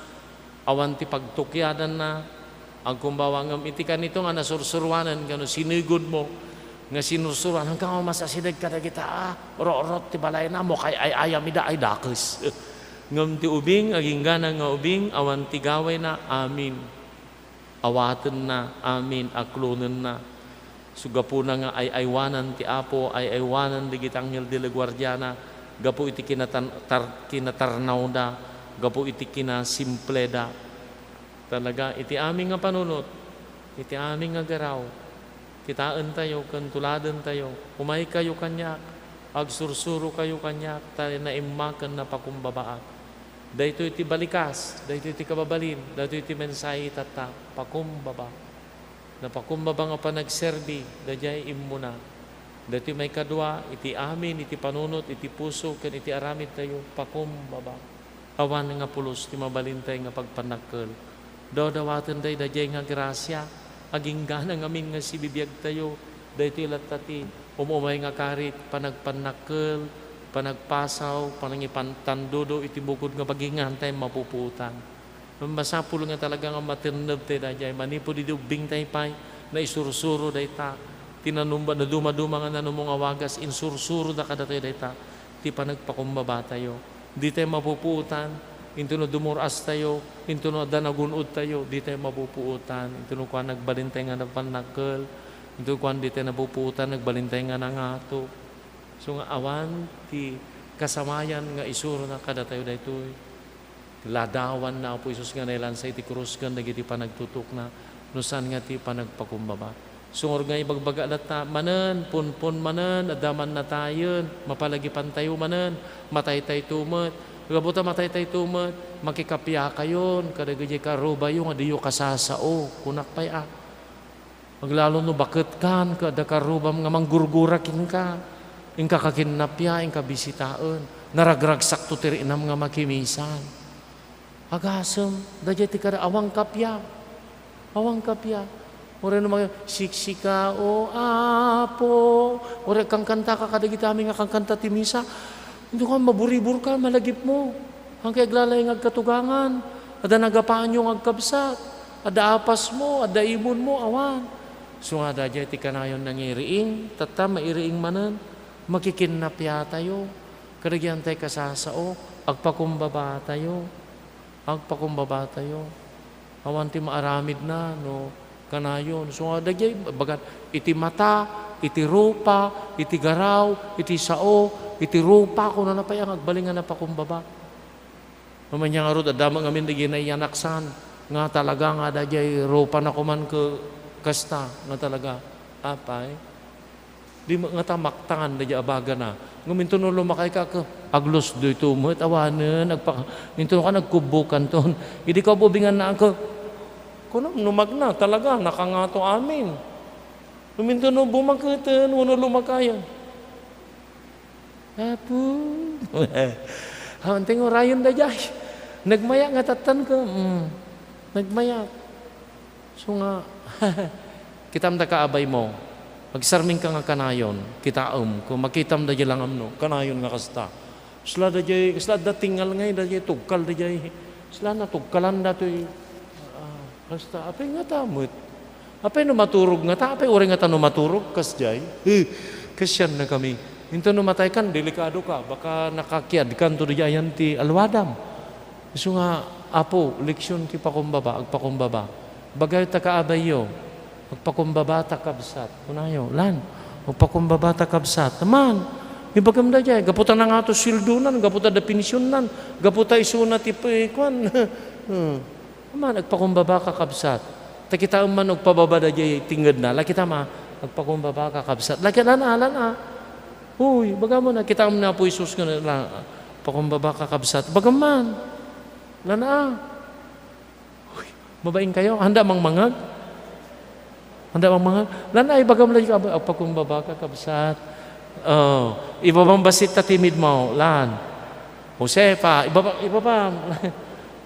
awan ti pagtukyadan na, ang kumbawangam iti kanito nga nasursurwanan, gano sinigod mo, nga sinusuran hanggang masasidag ka na kita orot ti balay na mo kay ay ayamida ay dakes. Ngam ti ubing aging gana nga ubing awan ti gaway na amin. Awaten na amin aklunen na. Sugapo na nga ay aywanan ti Apo ay aywanan di gitangyel di Guardiana. Gapo iti kinatarnaw da. Gapo iti kinasimple da. Talaga iti aming nga panunot. Iti aming nga garaw. Kitaan tayo, kantuladan tayo. Umay kayo kanyak. Agsursuro kayo kanyak. Tayo na imakan na pakumbabaan. Dahito iti balikas, dahito iti kababalin, dahito iti mensahe tata, pakumbaba. Na pakumbaba nga pa nagserbi, dahito imuna. Dahito may kadwa, iti amin, iti panunot, iti puso, kan iti aramid tayo, pakumbaba. Awan nga pulos, ti mabalin tayo nga pagpanakkel. Dawatan tayo, dahito nga grasya, aging gana ngamin nga sibibiyag tayo, dahito ilatati, umumay nga karit, panagpanakkel, panagpasaw, panangipantandodo, iti bukod nga pagingan tayo mapuputan. Masapulo nga talaga nga maternab tayo dahil manipo di ubing tayo pa'y na isursuro dahi ta. Tinanumba na dumaduma nga nanumong awagas, insursuro da kada tayo dahi ta. Ti panagpakumbaba tayo. Di tayo mapuputan. Into no dumuras tayo. Into no danagunod tayo. Di tayo mapuputan. Into no kuha nagbalintay nga na panakkel. Into kuha di tayo napuputan. Nagbalintay nga na nga to. So nga awan ti kasamayan nga isuro na kada tayo daytoy. Ladawan na po Isus nga nailan sa iti krus kan dagiti panagtutok na nusan nga ti panagpakumbaba. Sungor nga ibagbaga lata manen punpun manen adaman na tayon mapalagipan tayo manen matay tayo tumet. Gabuta matay tayo tumet makikapya kayon kadagiti karuba yung adiyo kasasao kunak pay Maglalo no bakit kan kada karubam nga manggurgurakin ka. Ingka kakinapya, ingka bisitaon. Naragragsak to tirinam nga makimisan. Agasem, dajay ti kada awang kapya. Awang kapya. Ore no mga siksika o Apo. Ore kang kanta ka kadagitami nga kang kanta ti misa. Hindi ka maburibur ka, malagip mo. Ang kay aglalay ng agkatugangan. Ada nagapaan yung agkabsat. Ada apas mo, ada imon mo, awan. So nga dajay ti kanayon nang iriing. Tata mairiing manan. Makikinapya tayo. Karagyan tayo kasasao. Agpakumbaba tayo. Agpakumbaba tayo. Awan ti maaramid na, no? Kanayon. So nga dajay, bagat, iti mata, iti rupa, iti garaw, iti sao, iti rupa, kung na napayang agbalingan na pakumbaba. Mamanya nga ro, adamang amin di ginayanaksan. Nga talaga nga dajay, rupa na kuman ke kasta. Nga talaga, apay. Di nga tamaktangan na abaga na. Nguminto no lumakay ka aglos do ito mo awanen minto ka nagkubukan ton. Hindi ka bubingan na ako. Kuno numagna talaga nakangato amin. Nguminto no bumaketen uno lumakayan. Apo. Hanteng orayon da jay. Nagmaya nga tatan ko. Nagmaya. So nga kitam da kaabay mo. Magsarming ka nga kanayon, kitaom, kung makitam da lang amno, kanayon nga kasta. Sila da tingal ngay, da jay tugkal da jay. Sila na tugkalan da to'y, kasta, apay nga tamot. Apay no maturog nga ta, apay uri nga ta no maturog, kas jay. Kasyan na kami. Minto no matay kan, delikado ka, baka nakakiad kan to da jayan ti alwadam. So nga, Apo, leksyon ti pakumbaba, agpakumbaba. Bagay ta kaabay yo. Magpakumbaba takabsat. Kunayo, lan. Magpakumbaba takabsat. Naman, ibagam da jay. Gaputa na nga to sildunan, gaputa definisyonan, gaputa isuna tipikwan. Naman, magpakumbaba kakabsat. Takita man magpababa da jay tingad na. Lakita ma, magpakumbaba kakabsat. Lakita na. Uy, bagam mo na. Kita mo na po Isus nga na. Pakumbaba kakabsat. Bagam man. Lana. Uy, mabaing kayo. Handa mang mangag. Handa mang mga, lanay, bagam lang ka, pagkumbaba ka, kabsat. Ibabang basit ta timid mo, lan. Josefa, ibaba.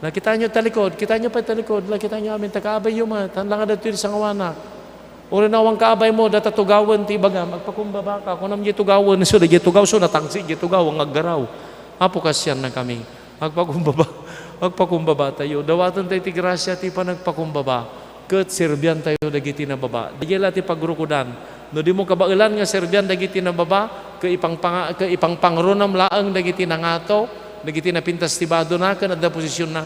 Nakita nyo talikod, kita nyo pa talikod, nakita nyo amin, takaabay yung mat, hanlang nga dito sa ngawana. Uri na awang kaabay mo, data tugawan, ti baga, magpakumbaba ka, kung naman yung tugawan, so na yung tugaw, so natangsi, yung tugaw, ang aggaraw. Apo kasyan na kami, magpakumbaba tayo. Dawatan tayo ti grasya, ti pa nagpakumbaba. Ket sirbian tayo dagiti na baba. Dagiti ti pagrukudan. No di mo kabailan nga serbian dagiti na baba, ke ipang pangronam laeng dagiti nangato, dagiti napintas tibado na ken adda posisyon na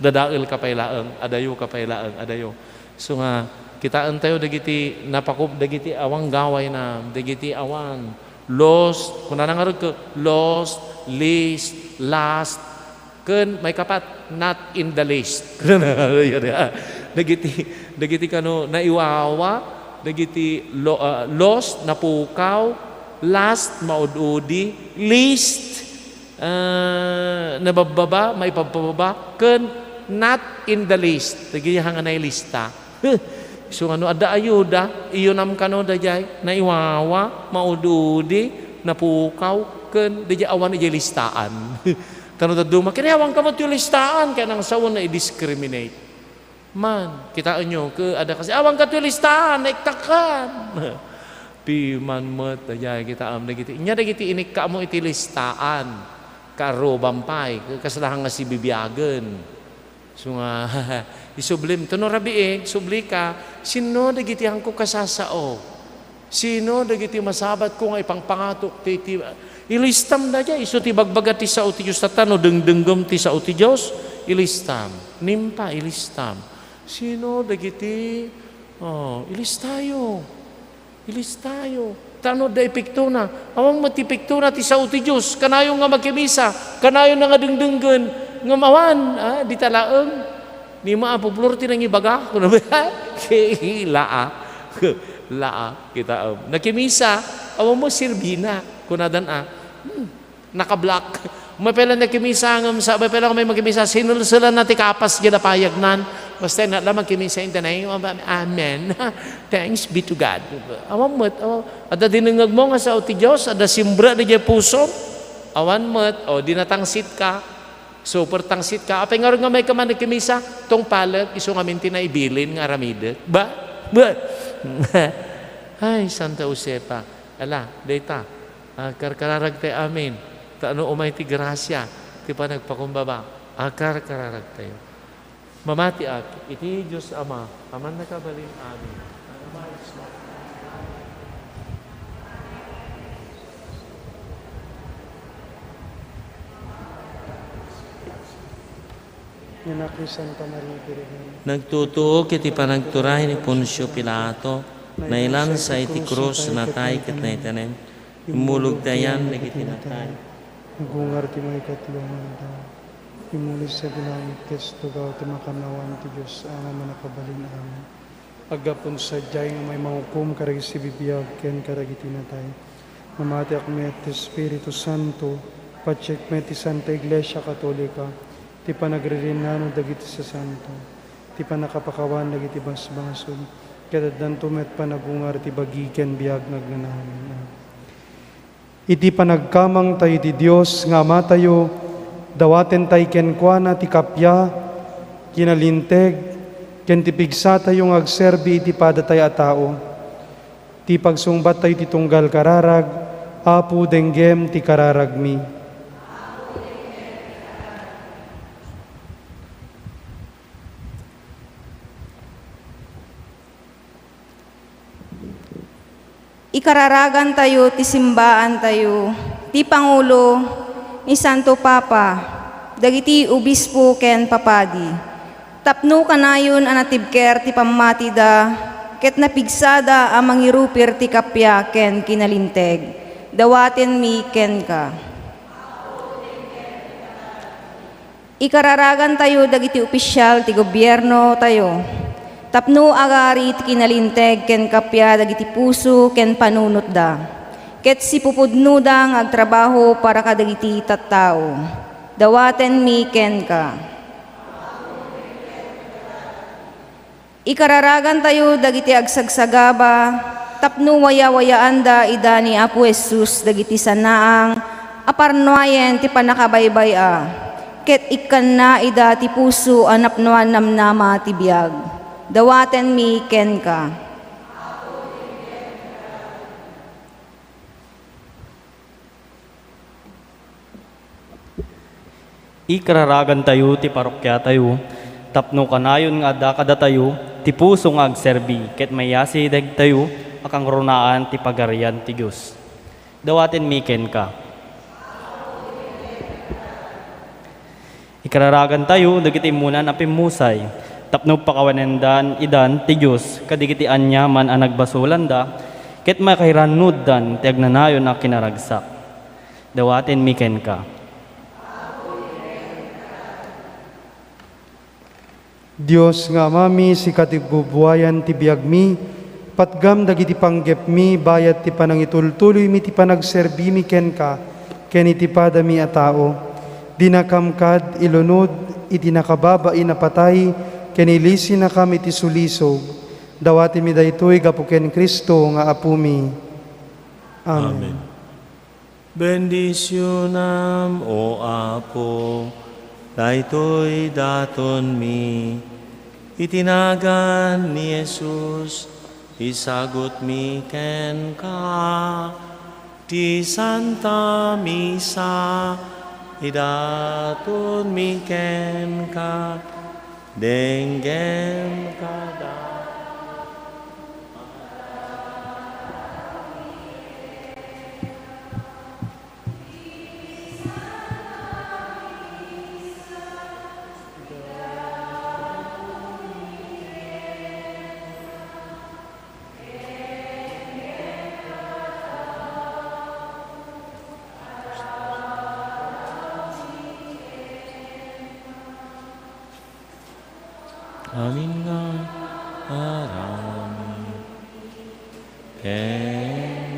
dadael ka pay laeng, adayo ka pay laeng, adayo. So nga kitaan tayo dagiti napakop dagiti awang gaway na dagiti awan lost kun nangarod ko lost, least, last ken may kapat not in the list. dagiti kano naiwawa dagiti lost napukaw, last maududi, least nabababa may pababa ken not in the list dagiti hanganay lista. So ano ada ayuda iyo nam kano dayay naiwawa maududi napukaw ken dayay awan dayay listaan. Tano daduma kini awang kamot yung listaan kaya nang sawon na i-discriminate. Man, kita nyo, ada kasi awang katulistaan, naiktakan. Piman met, daya kita am na giti. Inya na giti inik ka mo iti listaan. Karo bampay, kasalahan nga si bibiyagan. So nga, isublim. Ito no rabi subli ka, sino na giti ang ko kasasao? Sino na giti masabat ko nga ipangpangatok ti ilistam na dya, iso ti bagbaga ti sao ti Diyos tatano, dengdenggam ti sao ti Diyos, ilistam. Nimpa, ilistam. Sino dagiti? Oh, ilis tayo. Tano da ipikto na. Awang matipikto na ti sao ti Diyos. Kanayo nga magkimisa. Kanayo nga dengdenggen. Nga mawan. Di talaeng. Ni maapuplor ti nang ibaga. Laa. Kita nakimisa. Awang mo sirbina. Kunadan nakablock. Mapela nakimisa ngam sa mapela may magkimisa. Sinulsulan na ti kapas gina payagnan. Basta na lamang kimisa yung tanay, amen. Thanks be to God. Awan mo't, ada dinungag mo nga sa ti Diyos, ada simbra na dyan puso. Awan mo't, di natangsit ka. Super tangsit ka. Apay nga rin nga may kaman na kimisa, tong palag, iso nga minti na ibilin nga ramidet. Ba? Ay, Santa Josepa. Ala, data. Karkararag tayo, amen. Taano umay ti grasya, ti pa nagpakumbaba. Karkararag tayo. Mamati ak, iti Diyos Ama, aman nakabalin amin. Anak ni Santa Maria Virgen, Nagtutuo kiti panagturay ni Poncio Pilato, na ilan sa iti krus natay ket na itanem, imulog tayan nagiti natay. nagungar ti may katlungan daw. Imulis sa ginamit kesto gaw ti makanawan ti Diyos ama manakabalin amin. Agapon sa jay nga may mahukum karag si bibiyag ken karag iti natay. Mamati akmet ti Espiritu Santo, pacheck met ti Santa Iglesia Katolika, ti panagririnano dagiti sa Santo, ti panakapakawan dagiti basbasod, kadaddan tumet panagungar ti bagiken biag nagnanamin. Iti panagkamang tayo ti Diyos nga ama tayo, dawaten tay ken kuana ti kapya, kinalinteg, ken ti pigsa tayo nga agserbi iti padatay a tao. Ti pagsungbat tayo ti tunggal kararag, apu denggem ti kararagmi. Ikararagan tayo, ti simbaan tayo, ti Pangulo, ni Santo Papa, dagiti Obispo ken Papadi. Tapno kanayon anatibker ti pammatida, ket napigsada amang irupir ti kapya ken kinalinteg. Dawaten mi ken ka. Ikararagan tayo dagiti opisyal ti gobyerno tayo. Tapno agari ti kinalinteg ken kapya dagiti puso ken panunot da. Ket si pupudno da nga agtrabaho para kadagiti tattao. Dawaten mi ken ka. Ikararagan tayo dagiti agsagsagaba, tapno waya-wayaan da ida ni Apo Jesus dagiti sanaang aparnuayen ti panakabaybay a. Ket ikkan na ida ti puso anapnuan namnama ti biag. Dawaten mi ken ka. Ikararagan tayo ti parokya tayo, tapno kanayon nga adda kada tayo, ti puso nga agserbi, ket mayasi dag tayo, akang runaan ti pagarian ti Diyos. Dawatin miken ka. Ikararagan tayo, dagiti muna na pimusay. Tapno pakawanendan idan ti Diyos, kadigiti anya man ang nagbasulan da, ket makahiranud dan ti agnanayon na kinaragsak. Dawatin miken ka. Diyos nga mami, si katigubuayan ti biag mi, patgam dagiti panggep mi, bayat ti panangitultuloy mi ti panagserbi mi ken ka, ken iti padami a tao. Dinakamkad ilunod, iti nakababai na patay, ken ilisi na kami iti sulisog. Dawati mi daytoy gapu ken Kristo nga apu mi. Amen. Bendicionam o Apo, daytoy daton mi, itinagan ni Jesus, isagot mi ken ka, ti Santa Misa, idaton mi ken ka, denggem kada. Amin nga arami kengguna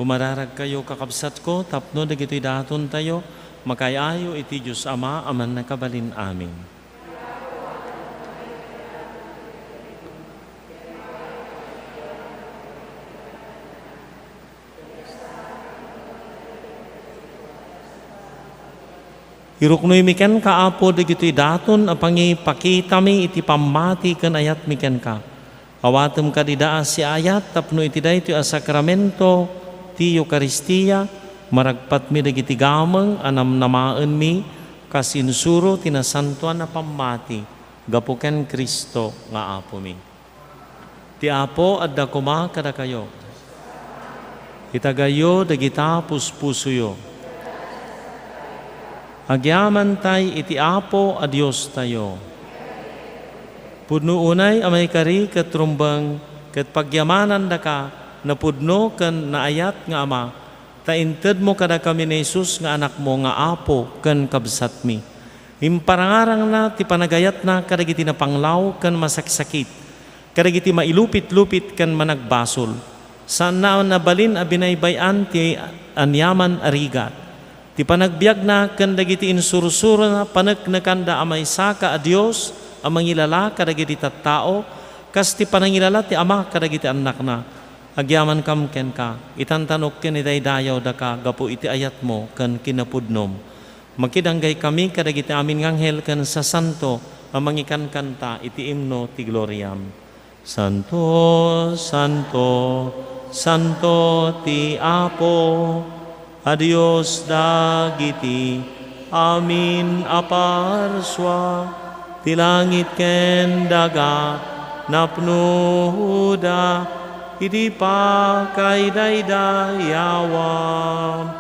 Kumararag kayo kakabsat ko, tapno dagito'y daton tayo, makayayo iti Diyos Ama, aman nakabalin amin. Iruknoy miken ka Apo, dagito'y daton, apangi pakitami iti pamati ken ayat miken ka. Awatem ka didaas si ayat, tapno iti daytoy a sakramento, ti Eucharistia, maragpat mi dagiti gameng anam namaan mi kasinsuro tinasantuan na pamati gapu ken Kristo nga Apo mi. Ti Apo adda kuma kada kayo. Itagayo dagita puspusuyo. Agyaman tay iti Apo a Dios tayo. Pudno unay amay kari ket trumbang ket pagyamanan da ka napudno ken naayat nga Ama, tainted mo kada kami ni Jesus nga anak mo nga Apo ken kabsat mi. Imparangarang na ti panagayat na kadagiti na panglaw ken masaksakit, kadagiti mailupit-lupit ken managbasol. Saan na nabalin a binaybayan ti anyaman arigat. Ti panagbiag na ken dagiti insursuro na panagkanda amay saka a Dios amang ilala kadagiti tattao, kas ti panangilala ti Ama kadagiti anak na. Agyaman kam ken ka, itantanok ken idaydayaw da ka, gapu iti ayat mo, ken kinapudnom. Magkidanggay kami, kadagiti amin nganghel, ken sa santo, amangikan kanta, iti imno, ti gloriam. Santo, Santo, Santo ti Apo, a Dios dagiti, amin aparswa, ti langit ken daga, napnuda, iti pa kay daydayawam,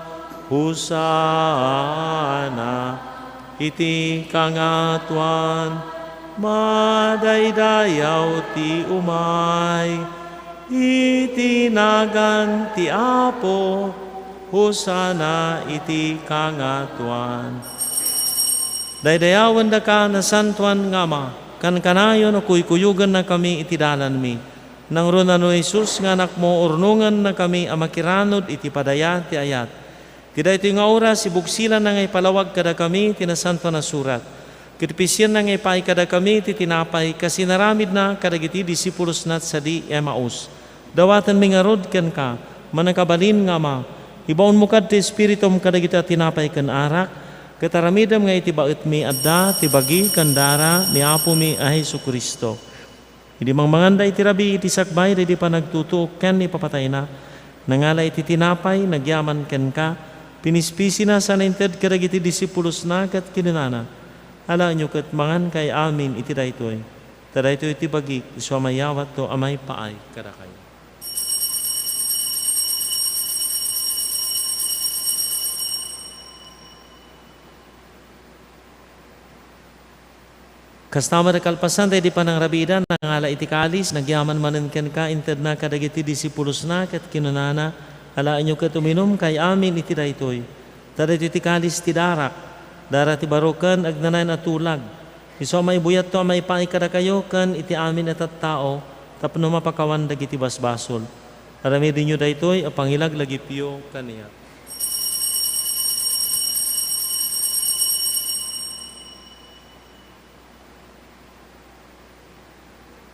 husana, iti kangatuan, madaydayaw ti umay, iti nagan ti Apo, husana iti kangatuan. Daydayawan da ka na santuan nga Ma, kan kanayon o kuykuyugan na kami iti dalan mi. Nang runano Jesus nga anak mo, urnungan na kami amakiranod iti padaya ti ayat. Tida ito nga oras, ibuksilan na ngay palawag kada kami, tinasanto na surat. Kitpisyan na ngaypay kada kami, titinapay, kasi naramid na kadagiti disipulos nat sa di Emmaus. Dawatan mi nga rod ken ka, manakabalin nga ma, ibaon mo kad ti espiritum kadagiti tinapay ken arak, kataramidam nga iti baet mi adda, tibagi kandara ni Apo mi a Hesu Kristo. Hindi mang manganda iti rabi, iti sakbay, di pa nagtutuok ken ipapatay na, nangala iti tinapay, nagyaman ken ka, pinispisi na sa nainted kadagiti disipulos na kat kinunana. Hala nyo kat mangan kay amin iti daytoy. Tadaytoy iti bagi, isuamayawat to amay paay kada kayo. Kastama na kalpasan, tayo di pa ng rabidan, nangala iti kalis, nagyaman manen ken ka, inted na kadagiti disipulos na kat kinunana. Hala nyo kat uminom kay amin iti daytoy. Tadaytoy iti kalis ti darak, dara ti barokan agnanayan at tulag. Iso may buyat to may paay kada kayo kan iti amin at tao tapno mapakawan dagiti basbasol. Arami din nyo daytoy apangilag lagi piyo kaniya.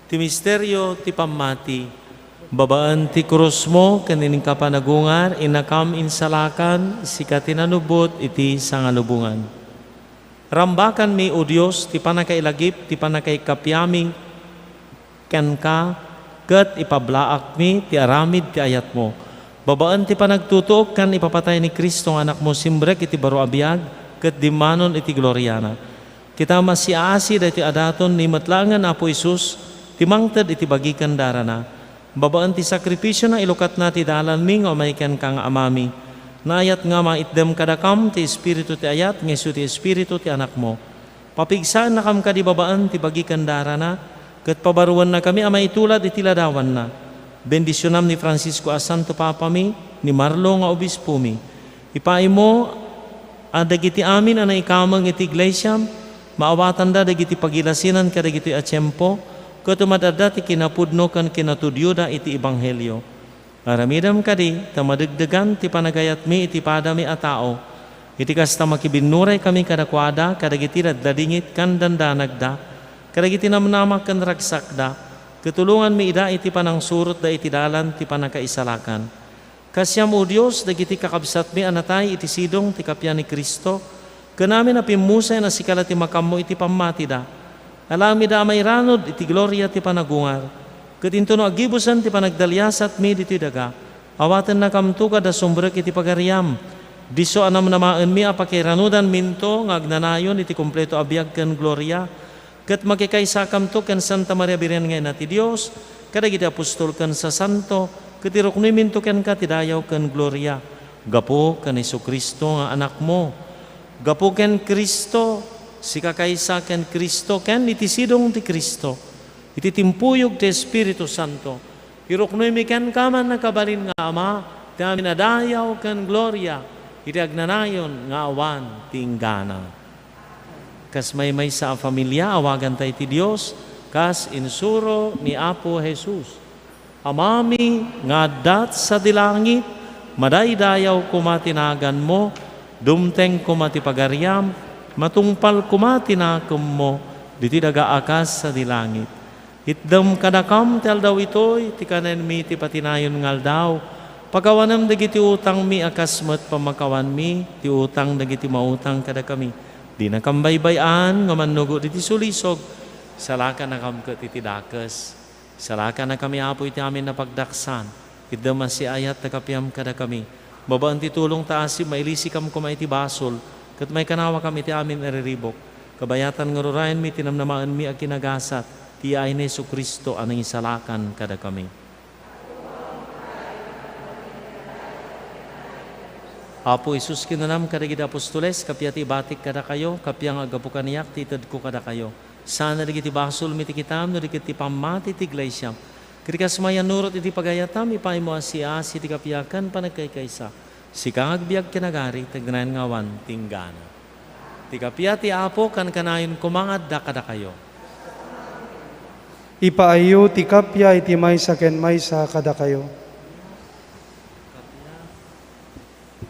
Ti misteryo ti pamati, babaan ti krus mo kanining kapanagungar inakam insalakan sikatinanubot iti sangalubungan. Rambakan mi o Diyos ti panakailagip ti panakaikapyami ken ka ket ipablaak mi ti aramid ti ayat mo. Babaan ti panagtutuok kan ipapatay ni Kristo nga anak mo simbrek iti baro abiyag ket dimanon iti gloryana. Kita masiasi dati adaton ni matlangan Apo Isus ti mangted iti bagikan darana. Babaan ti sakripisyo na ilukat na ti dalan mi nga mayken kang amami. Naayat nga maitdem kadakam ti espiritu ti ayat ngesu ti espiritu ti anak mo. Papigsaan na kam kadi babaan ti bagikan darana ket pabaruan na kami amay tulad iti ladawan na. Bendisyonam ni Francisco a Santo Papa mi, ni Marlo nga obispo mi. Ipaay mo adagiti amin anay ikamang iti iglesia, maawatan da dagiti pagilasinan kadagiti a tiyempo, ket umadada ti kinapudno kan kinatudyuda iti ebanghelyo. Aramidam kadi, tamadagdagan ti panagayat mi iti padami a tao. Iti kasta makibinuray kami kadakwada, kadagiti dadladingit kan dandanagda, kadagiti namnamak kan ragsakda, ketulungan mi ida iti panang surot da iti dalan ti panakaisalakan. Kasyam o Diyos, dagiti kakabsat mi anatay iti sidong ti kapyan ni Kristo, kanamin na pimusay na sikala ti makammo iti pamatida. Alami da may ranod iti gloria ti panagungar. Katinto no agibusan ti panagdalyasat mi diti daga. Awatan na kamto kada sumbrek iti pagariam. Diso anam namaan mi apakiranudan minto nga agnanayon iti kompleto abiyag ken gloria. Ket makikaysa kamto ken Santa Maria Birhen nga ina ti Dios. Kadagiti apostol ken sa santo. Ket iruknoy minto ken ka ti dayaw ken gloria. Gapo ken Jesucristo nga anak mo. Gapo ken Kristo. Sikakaysa ken Kristo ken iti sidong ti Kristo. Iti timpuyog ti Espiritu Santo. Iruknoy mi ken kaman nakabalin nga Ama, ti amin adayaw ken gloria, iti agnanayon nga awan tinggana. Kas may sa familia, awagan tayo ti Dios, kas insuro ni Apo Jesus. Amami nga dat sa dilangit, madaydayaw kumatinagan mo, dumteng kumatipagariam, matungpal kumatinakam mo, diti dagaakas sa dilangit. Itdam kadakam tel daw itoy, ti kanen mi ti patinayon ngal daw. Pagawanam dagiti utang mi akasmat pamakawan mi, ti utang dagiti mautang kada kami. Di na kambaybayan nga manugo diti sulisog, salaka na kam ket iti dakes. Salaka na kami Apo iti amin na pagdaksan. Itdam si ayat na kapyam kada kami. Babaan ti tulong taasi mailisi kam kuma iti basol, ket may kanawa kami iti amin eriribok. Kabayatan nga rurayan mi tinamnamaan mi a kinagasat. Ti ay ni Jesucristo anang isalakan kada kami. Apo Isus kinanam kadagiti apostoles, kapya ti batik kada kayo, kapya nga agapukan niyak, titad ko kada kayo. Sana dagiti basol miti kitam, no dagiti pamati ti iglesia. Kirikas mayan nurot iti pagayatam, ipay mo asi-asi ti kapyakan panagkaykaysa. Sikang agbiag kinagari, tagnayan ngawan, tinggana. Ti kapya ti Apo, kan kanayon kumangad da kada kayo. Ipaayo ti kapya iti maysa ken maysa kada kayo.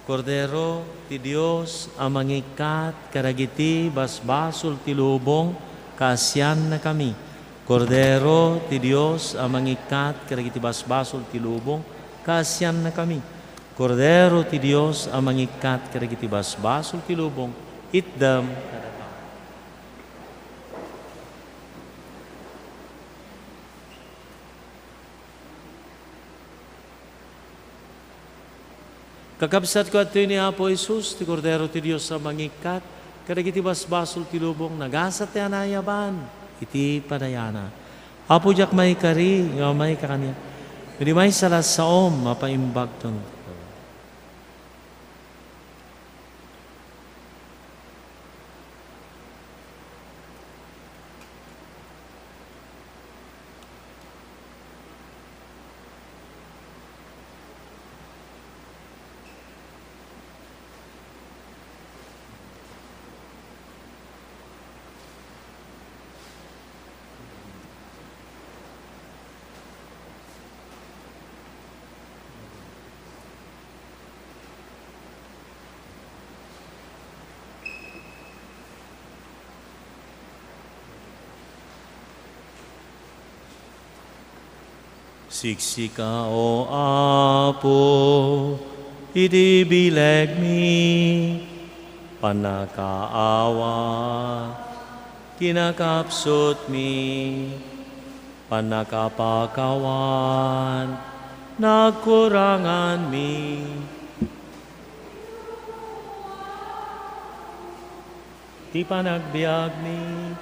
Kordero ti Dios ang mangikat karagiti basbasol ti lubong kasyan na kami. Kordero ti Dios ang mangikat karagiti basbasol ti lubong kasyan na kami. Kordero ti Dios ang mangikat karagiti basbasol ti lubong itdam. Kakabsat ko at ni Apo Jesus, ti Kordero ti Diyos sa mangikat, kadagiti basbasol ti lubong, nagasat ti anayaban, iti padayana. Apo jak may kari, may kakanya. Hindi may salas sa mapaimbag ton. Siksika o Apo, iti bileg mi, panakaawa, kinakapsot mi, panakapakawan, nagkurangan mi. Ti panagbiag mi,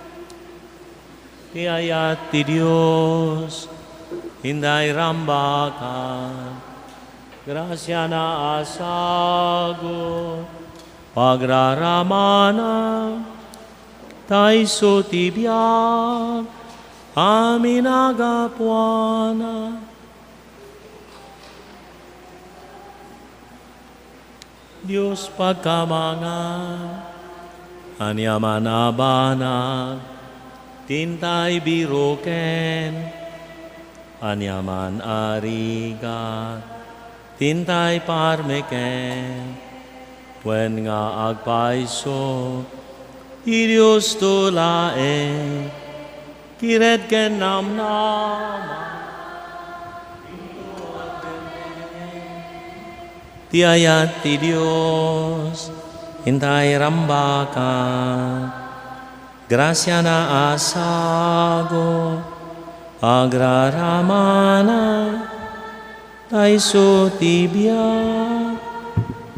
ti ayat ti Diyos, hinday rambakan, grasya na asago, pagraramana, tayso tibiyag, amin agapuana. Diyos pagkamangan, anyaman abanag, tintay biruken, anyaman ariga, tintay parmeken, wen nga agpaiso, Diyos tulae, kiret ken namnama, ti ayat ti Diyos, hintay rambakan, grasya na asago, agraramana, tayso tibiyag,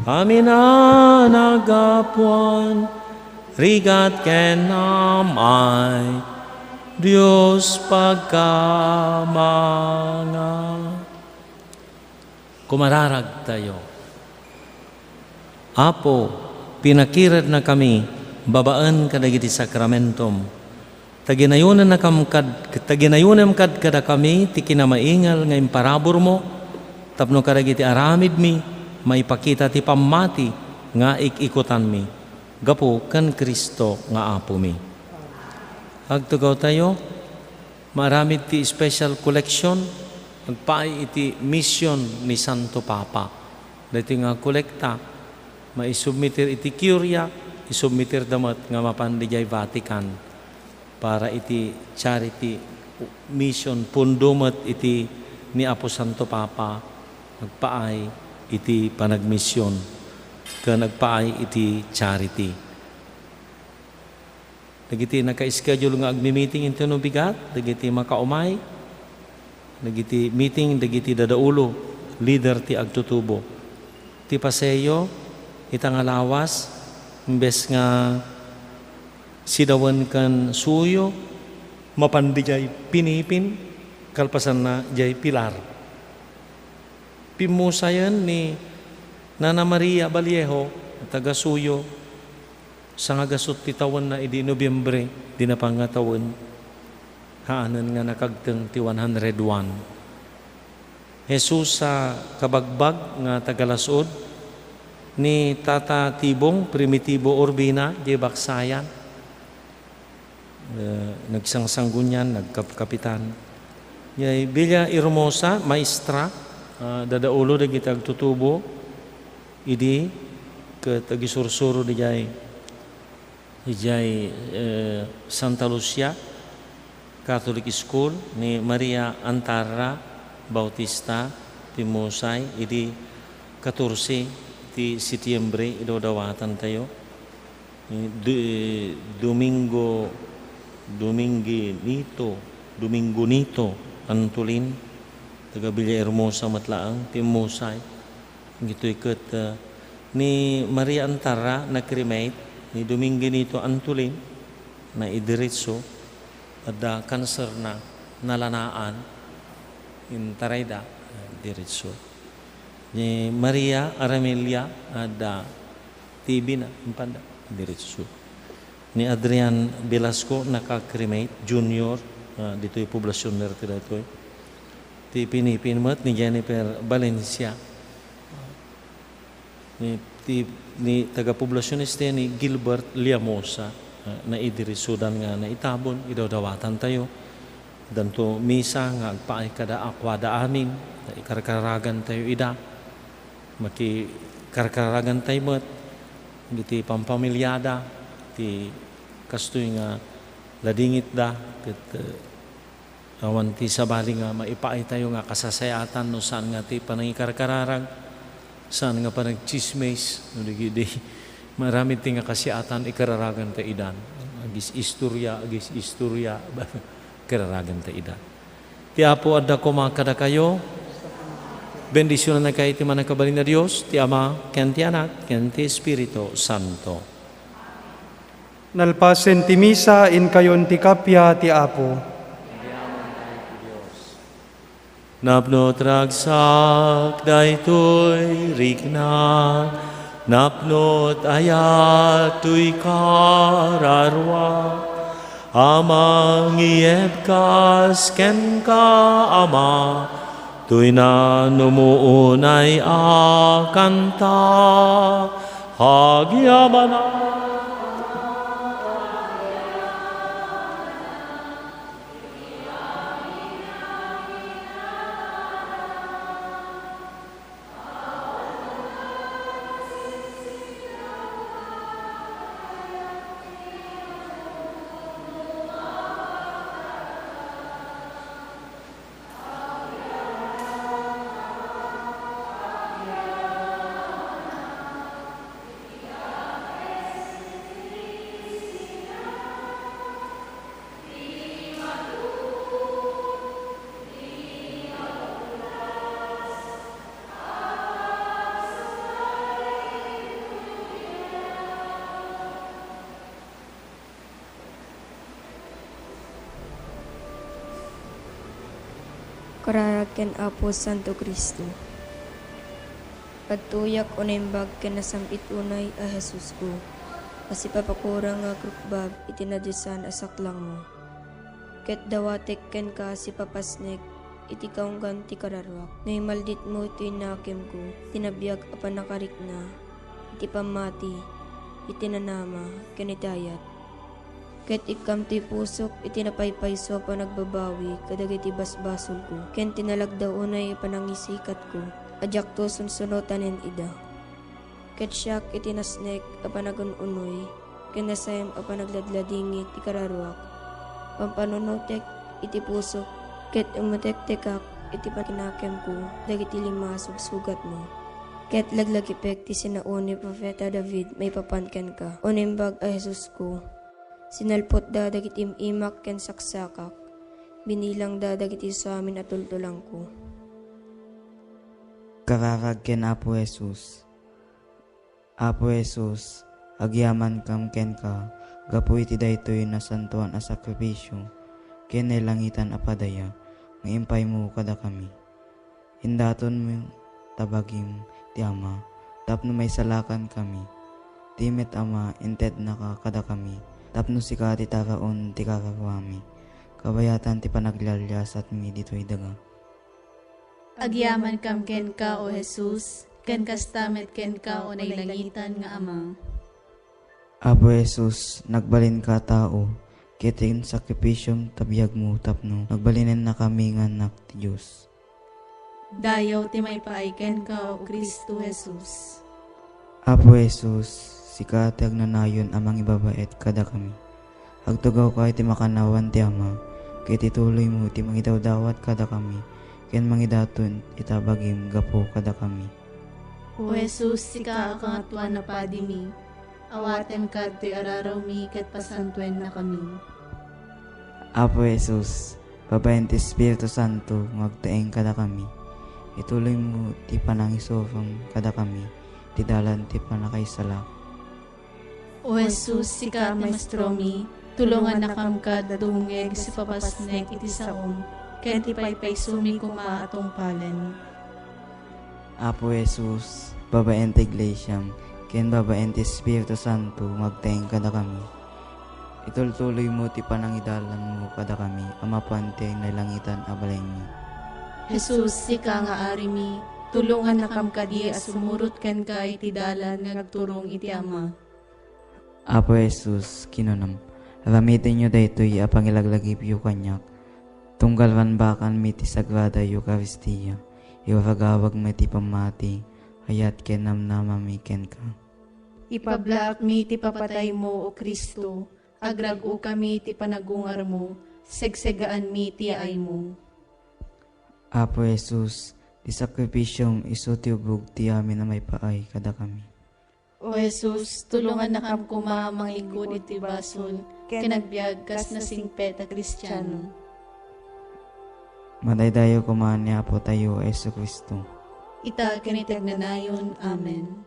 amina nagapuan, rigat ken namay, Diyos pagkamanga. Kumararag tayo. Apo, pinakirad na kami, babaan kadagiti sakramentum. Taginayunan kad kada kami, ti kinamaingal nga imparabor mo, tapno kadagiti aramid mi, maipakita ti pamati, nga ikikutan mi. Gapo kan Kristo nga Apo mi. Agtugaw tayo, maramid ti special collection, agpaay iti mission ni Santo Papa. Dito nga kolekta, maisubmitir iti Curia, isubmitir damat nga mapandigay Vatican, para iti charity mission pundumat iti ni Apo Santo Papa nagpaay iti panagmisyon ka nagpaay iti charity. Dagiti naka-schedule nga agmi-meeting iti no bigat, dagiti makaumay, dagiti meeting, dagiti dadaulo, leader ti agtutubo. Ti paseyo, itang alawas, imbes nga sidawan kan suyo, mapandi jay pinipin, kalpasan na jay pilar. Pimusayan ni Nana Maria Vallejo, taga suyo, sa nga gasot titawan na idi Nobyembre, di na pangatawan, haanan nga nakagteng ti 101. Jesus sa kabagbag nga tagalasod, ni Tata Tibong Primitibo Urbina, jay Baksayan, nagsangsanggunyan, nagkapitan. Yay Villa Hermosa, maestra, dadaulo dagiti agtutubo. idi ke tagisursuro di jay Santa Lucia Catholic School ni Maria Antara Bautista ti Musay idi 14 ti Setiembre idodawatan tayo Domingo nito Antulin taga Villahermosa Matlaang ti Musay gito iket ni Maria Antara na cremate ni Domingo nito Antulin na idiretso ada cancer na nalanaan in Tarayda diretso ni Maria Aramelia ada TB na impanda diretso ni Adrian Velasco naka-cremate junior dito yung poblasyon na dito ti pinipinmat ni Jennifer Valencia ni taga-poblasyon ni Gilbert Liamosa na idirisudan nga na itabon idodawatan tayo danto misa nga agpaay kada akwada amin na ikarkaragan tayo ida maki karkaragan tayo mat giti pampamilyada ti kastoy nga ladingit da ket awan ti sabali nga maipaay tayo nga kasasayatan no saan nga ti panangikarkararag saan nga panagchismes no digidi marami ti nga kasiatan ikararagan ta idan agis istorya kararagan ta idan ti apo adda ko makada kayo bendisyonan na kayo ti manakabalin na Dios ti Ama ken ti Anak ken ti Espiritu Santo. Nalpasen ti misa in kayon ti kapya ti Apo. Napno tragsak daytoy rikna napnot ayat tuy kararwa amang iebkas ken ka ama tuy na numuunay akanta hagyamana Kararag ken Apo Santo Cristo. Pagtuyak unimbag ken nasampit unay a Jesus ko. Kasi papakurang nga krukbab itinadyusan asaklang mo. Ket dawatek ken ka si papasnek iti kaunggan ti kararwak. Ngay maldit mo iti nakim ko tinabiyag apan nakarik na iti pamati iti nanama ken itayat. Ket ikam ti pusok iti napaypayso pa nagbabawi kadag iti basbasol ko. Ken tinalagdaw unay panangisikat ko. Ajak to sunsunotanen ida. Ket siyak iti nasnek apanagununoy. Ken nasayam apanagladladingit ti kararwak. Pampanunutek iti pusok. Ket umutek-tekak iti pakinakem ko. Dagiti lima sugsugat mo. Ket laglagipek ti sinauni Profeta David may papanken ka. Unimbag a Jesus ko. Sinalpot da dagiti imak ken saksakak. Binilang da dagiti sa amin at tultulang ko. Kararag ken Apo Jesus. Apo Jesus, agyaman kam ken ka, gapu iti daytoy na santuan a sakripisyo, ken langitan a padaya, nga impay mo kada kami. Indaton mo tabagim ti Ama, tapno may salakan kami. Timet Ama, inted na ka kada kami. Tapno si ka ti taraon ti kakawami. Kabayatan ti panaglalyas at mi dito'y daga. Agyaman kam ken ka o Jesus, ken kastamet ken ka o nailangitan nga Ama. Apo Jesus, nagbalin ka tao, kitin sakripisyong tabiyag mo tapno, nagbalinin na kami nga anak ti Diyos. Dayaw ti may paay ken ka o Kristo Jesus. Apo Jesus, sika ati agnanayon amang ibabait kada kami. Agtugaw ka iti makanawan ti Ama, kay tituloy mo iti mangidawdawat kada kami, ken mangidaton itabagim gapo kada kami. O Jesus, sika akangatuan na padi mi. Awaten ka ti araraw mi ket pasantuen na kami. Apo Jesus, babayan ti Espiritu Santo, magtaeng kada kami. Ituloy mo ti panangisofang kada kami, ti dalan ti panakaisalak. O Jesus, sika maestro mi. Tulungan na kam ka dadungeg si papasnek iti saom. Ken ti paypay sumi kuma atong palen. Apo Jesus, babayan ti Iglesiam, ken babayan ti Espiritu Santo, magtaeng kada kami. Itultuloy mo ti panangidalan mo kada kami, amapuan ti nailangitan abalay mi. Jesus, sika nga ari mi. Tulungan na kam kadi as sumurot ken ka iti dalan nga nagturong iti Ama. Apo Jesus, kinunam, ramitin nyo daytoy apangilaglagip yu kanyak, tunggalwan bakan mi ti Sagrada Eucharistia, iwaragawag mi ti pamati, hayat ken namnamami ken ka. Ipablaak mi ti papatay mo, O Kristo. Agrago kami ti panagungar mo. Segsegaan mi ti ay mo. Apo Jesus, ti sakripisyong iso ti ubog ti amin na may paay kada kami. O Jesus, tulungan na kam kuma mangigod iti basol, kinagbiag kas na singpet a Kristiyano. Madaydayo kumaan ni Apo tayo, Yesu Kristo. Ita kinitag na nayon. Amen.